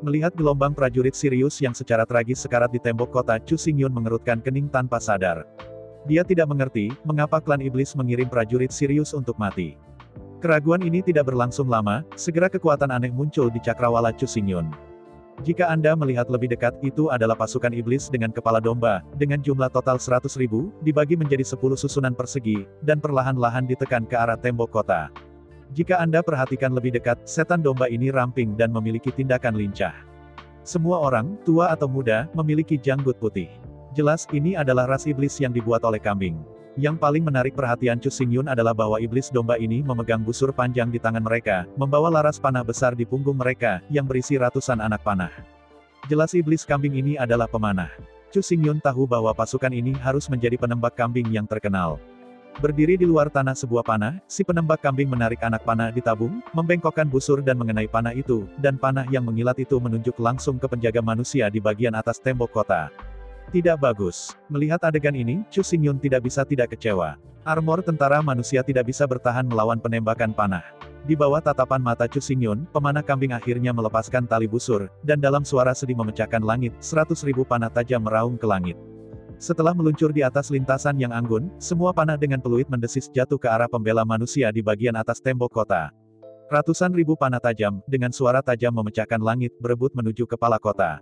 Melihat gelombang prajurit Sirius yang secara tragis sekarat di tembok kota, Chu Xingyun mengerutkan kening tanpa sadar. Dia tidak mengerti, mengapa klan iblis mengirim prajurit Sirius untuk mati. Keraguan ini tidak berlangsung lama, segera kekuatan aneh muncul di cakrawala Chu Xingyun. Jika Anda melihat lebih dekat, itu adalah pasukan iblis dengan kepala domba, dengan jumlah total 100.000, dibagi menjadi 10 susunan persegi, dan perlahan-lahan ditekan ke arah tembok kota. Jika Anda perhatikan lebih dekat, setan domba ini ramping dan memiliki tindakan lincah. Semua orang, tua atau muda, memiliki janggut putih. Jelas, ini adalah ras iblis yang dibuat oleh kambing. Yang paling menarik perhatian Chu Xingyun adalah bahwa iblis domba ini memegang busur panjang di tangan mereka, membawa laras panah besar di punggung mereka, yang berisi ratusan anak panah. Jelas iblis kambing ini adalah pemanah. Chu Xingyun tahu bahwa pasukan ini harus menjadi penembak kambing yang terkenal. Berdiri di luar tanah sebuah panah, si penembak kambing menarik anak panah di tabung, membengkokkan busur dan mengenai panah itu, dan panah yang mengilat itu menunjuk langsung ke penjaga manusia di bagian atas tembok kota. Tidak bagus. Melihat adegan ini, Chu Xingyun tidak bisa tidak kecewa. Armor tentara manusia tidak bisa bertahan melawan penembakan panah. Di bawah tatapan mata Chu Xingyun, pemanah kambing akhirnya melepaskan tali busur, dan dalam suara sedih memecahkan langit, 100.000 panah tajam meraung ke langit. Setelah meluncur di atas lintasan yang anggun, semua panah dengan peluit mendesis jatuh ke arah pembela manusia di bagian atas tembok kota. Ratusan ribu panah tajam, dengan suara tajam memecahkan langit, berebut menuju kepala kota.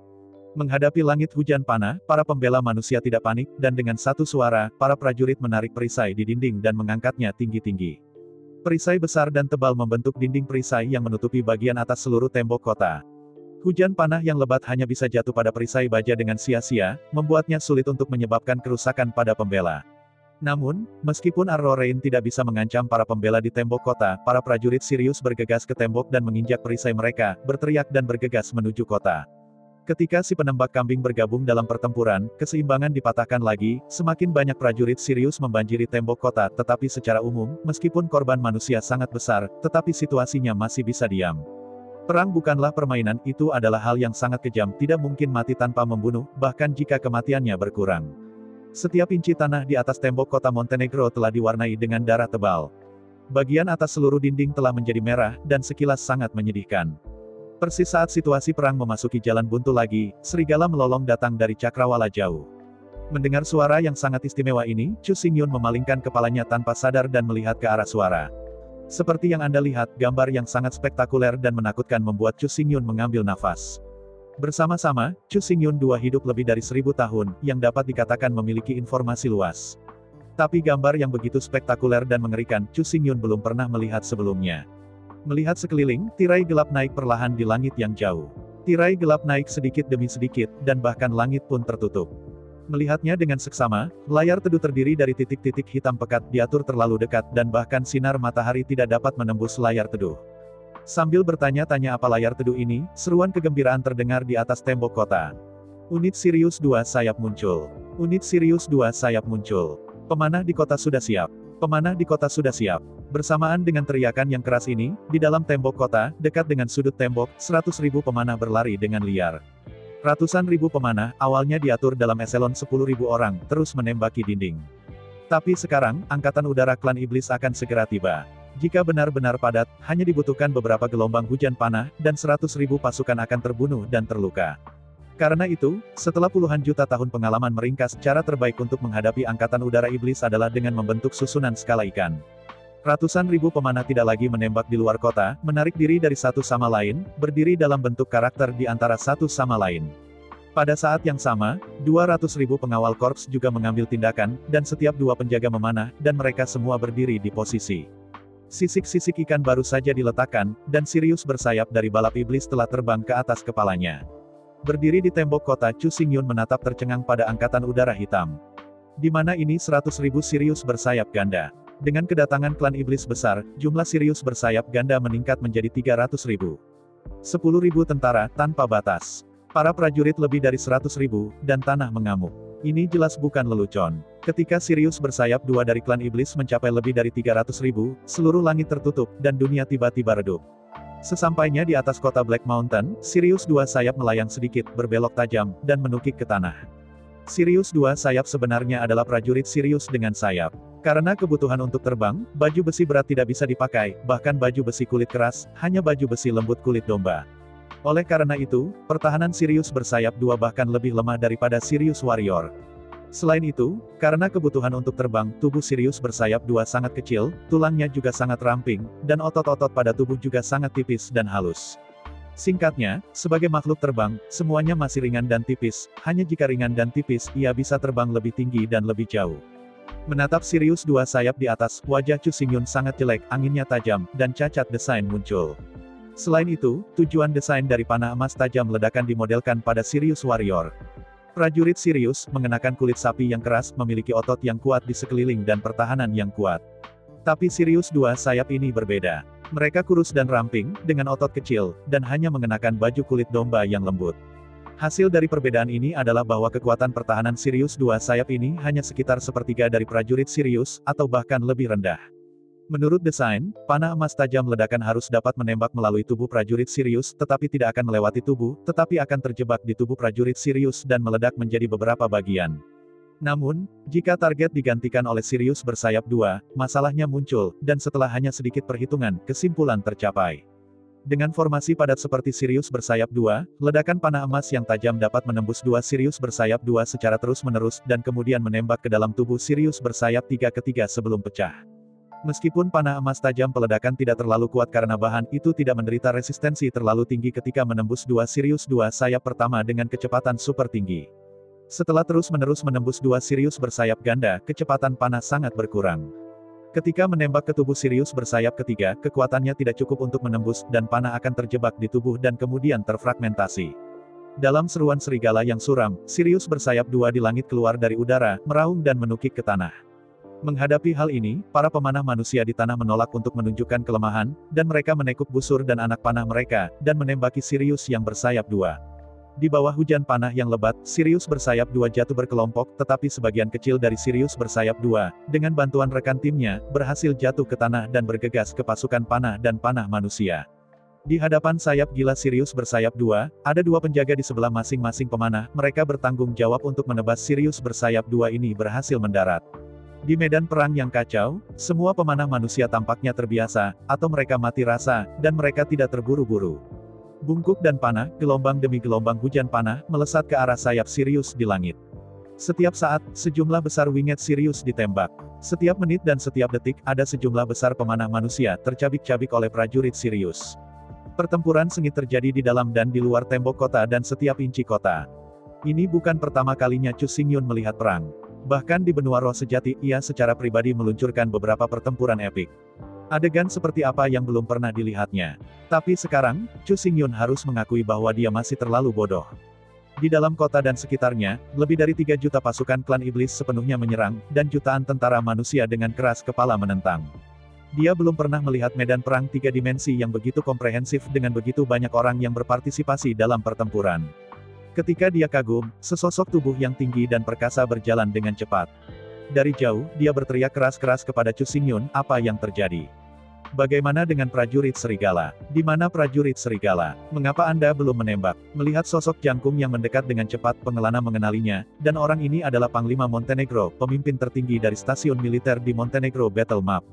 Menghadapi langit hujan panah, para pembela manusia tidak panik, dan dengan satu suara, para prajurit menarik perisai di dinding dan mengangkatnya tinggi-tinggi. Perisai besar dan tebal membentuk dinding perisai yang menutupi bagian atas seluruh tembok kota. Hujan panah yang lebat hanya bisa jatuh pada perisai baja dengan sia-sia, membuatnya sulit untuk menyebabkan kerusakan pada pembela. Namun, meskipun arrow rain tidak bisa mengancam para pembela di tembok kota, para prajurit Sirius bergegas ke tembok dan menginjak perisai mereka, berteriak dan bergegas menuju kota. Ketika si penembak kambing bergabung dalam pertempuran, keseimbangan dipatahkan lagi, semakin banyak prajurit Sirius membanjiri tembok kota, tetapi secara umum, meskipun korban manusia sangat besar, tetapi situasinya masih bisa diam. Perang bukanlah permainan, itu adalah hal yang sangat kejam, tidak mungkin mati tanpa membunuh, bahkan jika kematiannya berkurang. Setiap inci tanah di atas tembok kota Montenegro telah diwarnai dengan darah tebal. Bagian atas seluruh dinding telah menjadi merah, dan sekilas sangat menyedihkan. Persis saat situasi perang memasuki jalan buntu lagi, serigala melolong datang dari cakrawala jauh. Mendengar suara yang sangat istimewa ini, Chu Xingyun memalingkan kepalanya tanpa sadar dan melihat ke arah suara. Seperti yang Anda lihat, gambar yang sangat spektakuler dan menakutkan membuat Chu Xingyun mengambil nafas. Bersama-sama, Chu Xingyun II hidup lebih dari 1000 tahun, yang dapat dikatakan memiliki informasi luas. Tapi gambar yang begitu spektakuler dan mengerikan, Chu Xingyun belum pernah melihat sebelumnya. Melihat sekeliling, tirai gelap naik perlahan di langit yang jauh. Tirai gelap naik sedikit demi sedikit, dan bahkan langit pun tertutup. Melihatnya dengan seksama, layar teduh terdiri dari titik-titik hitam pekat diatur terlalu dekat dan bahkan sinar matahari tidak dapat menembus layar teduh. Sambil bertanya-tanya apa layar teduh ini, seruan kegembiraan terdengar di atas tembok kota. Unit Sirius II sayap muncul. Unit Sirius II sayap muncul. Pemanah di kota sudah siap. Pemanah di kota sudah siap. Bersamaan dengan teriakan yang keras ini, di dalam tembok kota, dekat dengan sudut tembok, 100.000 pemanah berlari dengan liar. Ratusan ribu pemanah, awalnya diatur dalam eselon 10.000 orang, terus menembaki dinding. Tapi sekarang, Angkatan Udara Klan Iblis akan segera tiba. Jika benar-benar padat, hanya dibutuhkan beberapa gelombang hujan panah, dan 100.000 pasukan akan terbunuh dan terluka. Karena itu, setelah puluhan juta tahun pengalaman meringkas, cara terbaik untuk menghadapi Angkatan Udara Iblis adalah dengan membentuk susunan skala ikan. Ratusan ribu pemanah tidak lagi menembak di luar kota, menarik diri dari satu sama lain, berdiri dalam bentuk karakter di antara satu sama lain. Pada saat yang sama, 200.000 pengawal korps juga mengambil tindakan, dan setiap dua penjaga memanah, dan mereka semua berdiri di posisi. Sisik-sisik ikan baru saja diletakkan, dan Sirius bersayap dari balap iblis telah terbang ke atas kepalanya. Berdiri di tembok kota, Chu Xingyun menatap tercengang pada Angkatan Udara Hitam. Di mana ini 100.000 Sirius bersayap ganda. Dengan kedatangan klan iblis besar, jumlah Sirius bersayap ganda meningkat menjadi 300.000. 10.000 tentara, tanpa batas. Para prajurit lebih dari 100.000, dan tanah mengamuk. Ini jelas bukan lelucon. Ketika Sirius bersayap dua dari klan iblis mencapai lebih dari 300.000, seluruh langit tertutup, dan dunia tiba-tiba redup. Sesampainya di atas kota Black Mountain, Sirius II sayap melayang sedikit, berbelok tajam, dan menukik ke tanah. Sirius II sayap sebenarnya adalah prajurit Sirius dengan sayap. Karena kebutuhan untuk terbang, baju besi berat tidak bisa dipakai, bahkan baju besi kulit keras, hanya baju besi lembut kulit domba. Oleh karena itu, pertahanan Sirius bersayap II bahkan lebih lemah daripada Sirius Warrior. Selain itu, karena kebutuhan untuk terbang, tubuh Sirius bersayap II sangat kecil, tulangnya juga sangat ramping, dan otot-otot pada tubuh juga sangat tipis dan halus. Singkatnya, sebagai makhluk terbang, semuanya masih ringan dan tipis, hanya jika ringan dan tipis, ia bisa terbang lebih tinggi dan lebih jauh. Menatap Sirius dua sayap di atas, wajah Chu Xingyun sangat jelek, anginnya tajam, dan cacat desain muncul. Selain itu, tujuan desain dari panah emas tajam ledakan dimodelkan pada Sirius Warrior. Prajurit Sirius, mengenakan kulit sapi yang keras, memiliki otot yang kuat di sekeliling dan pertahanan yang kuat. Tapi Sirius dua sayap ini berbeda. Mereka kurus dan ramping, dengan otot kecil, dan hanya mengenakan baju kulit domba yang lembut. Hasil dari perbedaan ini adalah bahwa kekuatan pertahanan Sirius dua sayap ini hanya sekitar sepertiga dari prajurit Sirius, atau bahkan lebih rendah. Menurut desain, panah emas tajam ledakan harus dapat menembak melalui tubuh prajurit Sirius, tetapi tidak akan melewati tubuh, tetapi akan terjebak di tubuh prajurit Sirius dan meledak menjadi beberapa bagian. Namun, jika target digantikan oleh Sirius bersayap dua, masalahnya muncul, dan setelah hanya sedikit perhitungan, kesimpulan tercapai. Dengan formasi padat seperti Sirius bersayap dua, ledakan panah emas yang tajam dapat menembus dua Sirius bersayap dua secara terus-menerus, dan kemudian menembak ke dalam tubuh Sirius bersayap tiga sebelum pecah. Meskipun panah emas tajam peledakan tidak terlalu kuat karena bahan itu tidak menderita resistensi terlalu tinggi ketika menembus dua Sirius dua sayap pertama dengan kecepatan super tinggi. Setelah terus-menerus menembus dua Sirius bersayap ganda, kecepatan panah sangat berkurang. Ketika menembak ke tubuh Sirius bersayap ketiga, kekuatannya tidak cukup untuk menembus, dan panah akan terjebak di tubuh dan kemudian terfragmentasi. Dalam seruan serigala yang suram, Sirius bersayap dua di langit keluar dari udara, meraung dan menukik ke tanah. Menghadapi hal ini, para pemanah manusia di tanah menolak untuk menunjukkan kelemahan, dan mereka menekuk busur dan anak panah mereka, dan menembaki Sirius yang bersayap dua. Di bawah hujan panah yang lebat, Sirius bersayap dua jatuh berkelompok, tetapi sebagian kecil dari Sirius bersayap dua, dengan bantuan rekan timnya, berhasil jatuh ke tanah dan bergegas ke pasukan panah dan panah manusia. Di hadapan sayap gila Sirius bersayap dua, ada dua penjaga di sebelah masing-masing pemanah, mereka bertanggung jawab untuk menebas Sirius bersayap dua ini berhasil mendarat. Di medan perang yang kacau, semua pemanah manusia tampaknya terbiasa, atau mereka mati rasa, dan mereka tidak terburu-buru. Bungkuk dan panah, gelombang demi gelombang hujan panah, melesat ke arah sayap Sirius di langit. Setiap saat, sejumlah besar winged Sirius ditembak. Setiap menit dan setiap detik, ada sejumlah besar pemanah manusia tercabik-cabik oleh prajurit Sirius. Pertempuran sengit terjadi di dalam dan di luar tembok kota dan setiap inci kota. Ini bukan pertama kalinya Chu Xingyun melihat perang. Bahkan di benua roh sejati, ia secara pribadi meluncurkan beberapa pertempuran epik. Adegan seperti apa yang belum pernah dilihatnya. Tapi sekarang, Chu Xingyun harus mengakui bahwa dia masih terlalu bodoh. Di dalam kota dan sekitarnya, lebih dari 3 juta pasukan klan iblis sepenuhnya menyerang, dan jutaan tentara manusia dengan keras kepala menentang. Dia belum pernah melihat medan perang 3 dimensi yang begitu komprehensif dengan begitu banyak orang yang berpartisipasi dalam pertempuran. Ketika dia kagum, sesosok tubuh yang tinggi dan perkasa berjalan dengan cepat. Dari jauh, dia berteriak keras-keras kepada Chu Xingyun, apa yang terjadi? Bagaimana dengan prajurit serigala? Di mana prajurit serigala? Mengapa Anda belum menembak? Melihat sosok jangkung yang mendekat dengan cepat, pengelana mengenalinya, dan orang ini adalah Panglima Montenegro, pemimpin tertinggi dari stasiun militer di Montenegro Battle Map.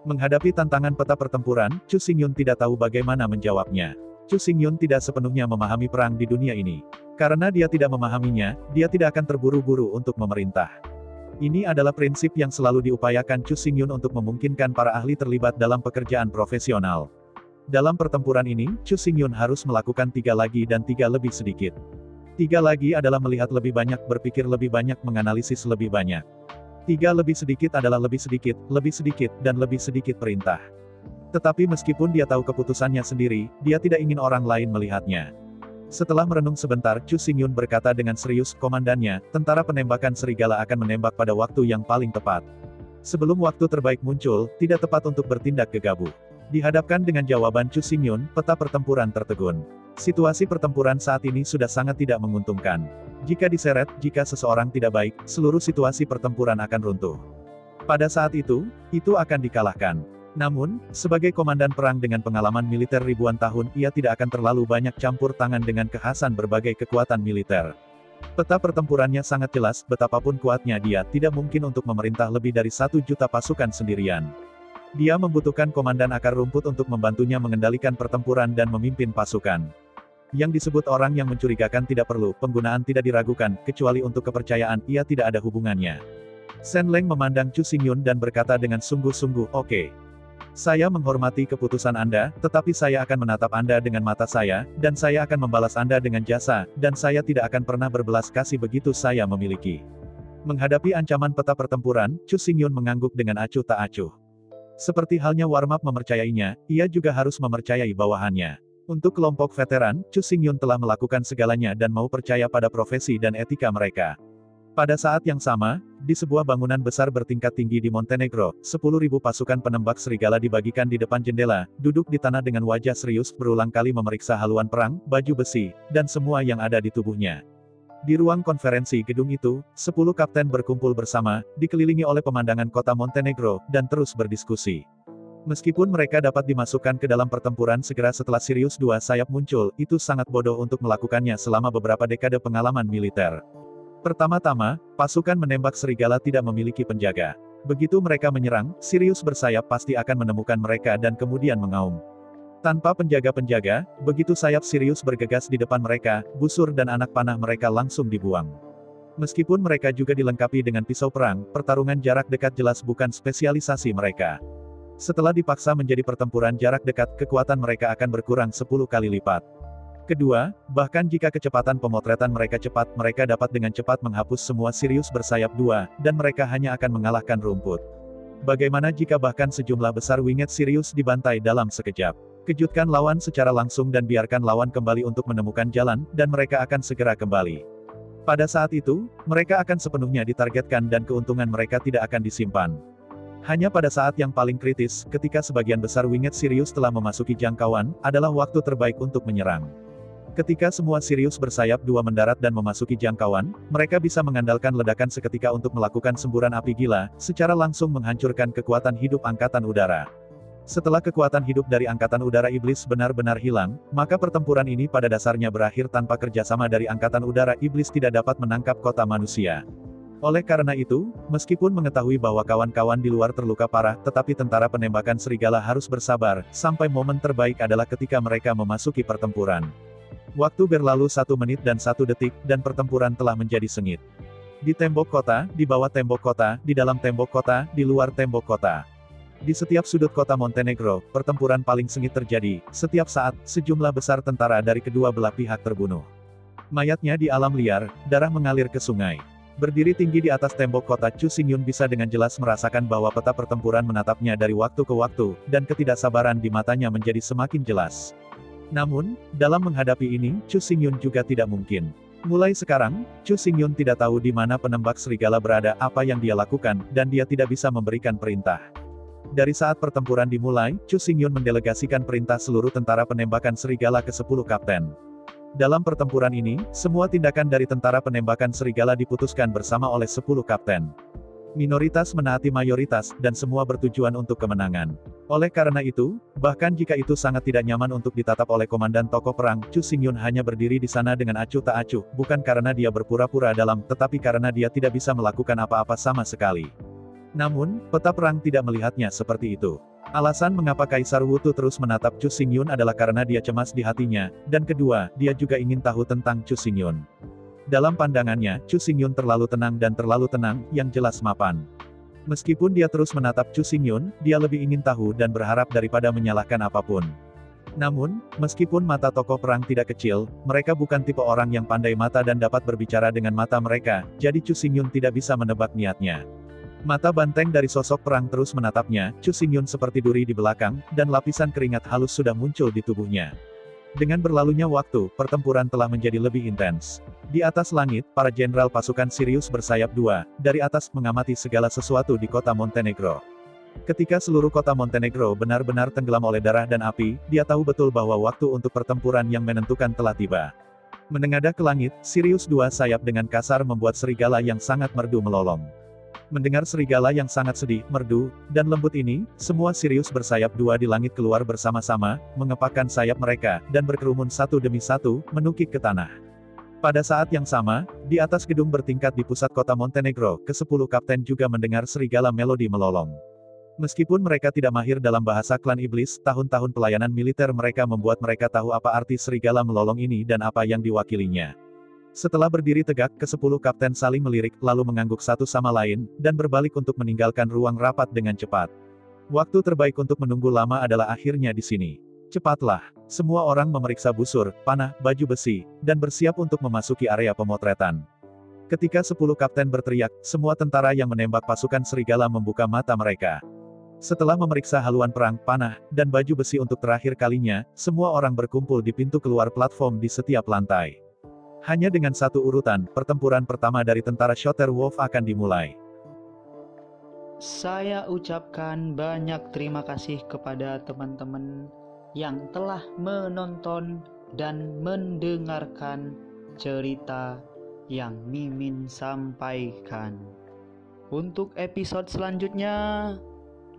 Menghadapi tantangan peta pertempuran, Chu Xingyun tidak tahu bagaimana menjawabnya. Chu Xingyun tidak sepenuhnya memahami perang di dunia ini. Karena dia tidak memahaminya, dia tidak akan terburu-buru untuk memerintah. Ini adalah prinsip yang selalu diupayakan Chu Xingyun untuk memungkinkan para ahli terlibat dalam pekerjaan profesional. Dalam pertempuran ini, Chu Xingyun harus melakukan 3 lagi dan 3 lebih sedikit. 3 lagi adalah melihat lebih banyak, berpikir lebih banyak, menganalisis lebih banyak. 3 lebih sedikit adalah lebih sedikit, dan lebih sedikit perintah. Tetapi meskipun dia tahu keputusannya sendiri, dia tidak ingin orang lain melihatnya. Setelah merenung sebentar, Chu Xingyun berkata dengan serius, komandannya, tentara penembakan serigala akan menembak pada waktu yang paling tepat. Sebelum waktu terbaik muncul, tidak tepat untuk bertindak gegabah. Dihadapkan dengan jawaban Chu Xingyun, peta pertempuran tertegun. Situasi pertempuran saat ini sudah sangat tidak menguntungkan. Jika diseret, jika seseorang tidak baik, seluruh situasi pertempuran akan runtuh. Pada saat itu akan dikalahkan. Namun, sebagai komandan perang dengan pengalaman militer ribuan tahun, ia tidak akan terlalu banyak campur tangan dengan kekhasan berbagai kekuatan militer. Peta pertempurannya sangat jelas, betapapun kuatnya dia, tidak mungkin untuk memerintah lebih dari 1 juta pasukan sendirian. Dia membutuhkan komandan akar rumput untuk membantunya mengendalikan pertempuran dan memimpin pasukan. Yang disebut orang yang mencurigakan tidak perlu, penggunaan tidak diragukan, kecuali untuk kepercayaan, ia tidak ada hubungannya. Shen Leng memandang Chu Xingyun dan berkata dengan sungguh-sungguh, oke. Saya menghormati keputusan Anda, tetapi saya akan menatap Anda dengan mata saya, dan saya akan membalas Anda dengan jasa, dan saya tidak akan pernah berbelas kasih begitu saya memiliki. Menghadapi ancaman peta pertempuran, Chu Xingyun mengangguk dengan acuh tak acuh. Seperti halnya Warmap mempercayainya, ia juga harus mempercayai bawahannya. Untuk kelompok veteran, Chu Xingyun telah melakukan segalanya dan mau percaya pada profesi dan etika mereka. Pada saat yang sama, di sebuah bangunan besar bertingkat tinggi di Montenegro, 10.000 pasukan penembak serigala dibagikan di depan jendela, duduk di tanah dengan wajah serius berulang kali memeriksa haluan perang, baju besi, dan semua yang ada di tubuhnya. Di ruang konferensi gedung itu, 10 kapten berkumpul bersama, dikelilingi oleh pemandangan kota Montenegro, dan terus berdiskusi. Meskipun mereka dapat dimasukkan ke dalam pertempuran segera setelah Sirius II sayap muncul, itu sangat bodoh untuk melakukannya selama beberapa dekade pengalaman militer. Pertama-tama, pasukan menembak serigala tidak memiliki penjaga. Begitu mereka menyerang, Sirius bersayap pasti akan menemukan mereka dan kemudian mengaum. Tanpa penjaga-penjaga, begitu sayap Sirius bergegas di depan mereka, busur dan anak panah mereka langsung dibuang. Meskipun mereka juga dilengkapi dengan pisau perang, pertarungan jarak dekat jelas bukan spesialisasi mereka. Setelah dipaksa menjadi pertempuran jarak dekat, kekuatan mereka akan berkurang 10 kali lipat. Kedua, bahkan jika kecepatan pemotretan mereka cepat, mereka dapat dengan cepat menghapus semua Sirius bersayap II, dan mereka hanya akan mengalahkan rumput. Bagaimana jika bahkan sejumlah besar winged Sirius dibantai dalam sekejap? Kejutkan lawan secara langsung dan biarkan lawan kembali untuk menemukan jalan, dan mereka akan segera kembali. Pada saat itu, mereka akan sepenuhnya ditargetkan dan keuntungan mereka tidak akan disimpan. Hanya pada saat yang paling kritis, ketika sebagian besar winged Sirius telah memasuki jangkauan, adalah waktu terbaik untuk menyerang. Ketika semua Sirius bersayap II mendarat dan memasuki jangkauan, mereka bisa mengandalkan ledakan seketika untuk melakukan semburan api gila, secara langsung menghancurkan kekuatan hidup Angkatan Udara. Setelah kekuatan hidup dari Angkatan Udara Iblis benar-benar hilang, maka pertempuran ini pada dasarnya berakhir tanpa kerjasama dari Angkatan Udara Iblis tidak dapat menangkap kota manusia. Oleh karena itu, meskipun mengetahui bahwa kawan-kawan di luar terluka parah, tetapi tentara penembakan serigala harus bersabar, sampai momen terbaik adalah ketika mereka memasuki pertempuran. Waktu berlalu 1 menit dan 1 detik, dan pertempuran telah menjadi sengit. Di tembok kota, di bawah tembok kota, di dalam tembok kota, di luar tembok kota. Di setiap sudut kota Montenegro, pertempuran paling sengit terjadi. Setiap saat, sejumlah besar tentara dari kedua belah pihak terbunuh. Mayatnya di alam liar, darah mengalir ke sungai. Berdiri tinggi di atas tembok kota, Chu Xingyun bisa dengan jelas merasakan bahwa peta pertempuran menatapnya dari waktu ke waktu, dan ketidaksabaran di matanya menjadi semakin jelas. Namun, dalam menghadapi ini, Chu Xingyun juga tidak mungkin. Mulai sekarang, Chu Xingyun tidak tahu di mana penembak serigala berada, apa yang dia lakukan, dan dia tidak bisa memberikan perintah. Dari saat pertempuran dimulai, Chu Xingyun mendelegasikan perintah seluruh tentara penembakan serigala ke 10 kapten. Dalam pertempuran ini, semua tindakan dari tentara penembakan serigala diputuskan bersama oleh 10 kapten. Minoritas menaati mayoritas, dan semua bertujuan untuk kemenangan. Oleh karena itu, bahkan jika itu sangat tidak nyaman untuk ditatap oleh komandan tokoh perang, Chu Xingyun hanya berdiri di sana dengan acuh tak acuh, bukan karena dia berpura-pura dalam, tetapi karena dia tidak bisa melakukan apa-apa sama sekali. Namun, peta perang tidak melihatnya seperti itu. Alasan mengapa Kaisar Wutu terus menatap Chu Xingyun adalah karena dia cemas di hatinya, dan kedua, dia juga ingin tahu tentang Chu Xingyun. Dalam pandangannya, Chu Xingyun terlalu tenang dan terlalu tenang, yang jelas mapan. Meskipun dia terus menatap Chu Xingyun, dia lebih ingin tahu dan berharap daripada menyalahkan apapun. Namun, meskipun mata tokoh perang tidak kecil, mereka bukan tipe orang yang pandai mata dan dapat berbicara dengan mata mereka, jadi Chu Xingyun tidak bisa menebak niatnya. Mata banteng dari sosok perang terus menatapnya, Chu Xingyun seperti duri di belakang, dan lapisan keringat halus sudah muncul di tubuhnya. Dengan berlalunya waktu, pertempuran telah menjadi lebih intens. Di atas langit, para jenderal pasukan Sirius bersayap II, dari atas mengamati segala sesuatu di kota Montenegro. Ketika seluruh kota Montenegro benar-benar tenggelam oleh darah dan api, dia tahu betul bahwa waktu untuk pertempuran yang menentukan telah tiba. Menengadah ke langit, Sirius II sayap dengan kasar membuat serigala yang sangat merdu melolong. Mendengar serigala yang sangat sedih, merdu, dan lembut ini, semua Sirius bersayap II di langit keluar bersama-sama, mengepakkan sayap mereka, dan berkerumun satu demi satu, menukik ke tanah. Pada saat yang sama, di atas gedung bertingkat di pusat kota Montenegro, ke-10 kapten juga mendengar serigala melodi melolong. Meskipun mereka tidak mahir dalam bahasa klan iblis, tahun-tahun pelayanan militer mereka membuat mereka tahu apa arti serigala melolong ini dan apa yang diwakilinya. Setelah berdiri tegak, ke-10 kapten saling melirik, lalu mengangguk satu sama lain, dan berbalik untuk meninggalkan ruang rapat dengan cepat. Waktu terbaik untuk menunggu lama adalah akhirnya di sini. Cepatlah. Semua orang memeriksa busur, panah, baju besi, dan bersiap untuk memasuki area pemotretan. Ketika 10 kapten berteriak, semua tentara yang menembak pasukan serigala membuka mata mereka. Setelah memeriksa haluan perang, panah, dan baju besi untuk terakhir kalinya, semua orang berkumpul di pintu keluar platform di setiap lantai. Hanya dengan satu urutan, pertempuran pertama dari tentara Shotter Wolf akan dimulai. Saya ucapkan banyak terima kasih kepada teman-teman yang telah menonton dan mendengarkan cerita yang Mimin sampaikan. Untuk episode selanjutnya,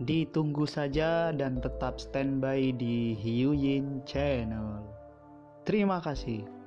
ditunggu saja dan tetap standby di Hiu Yin Channel. Terima kasih.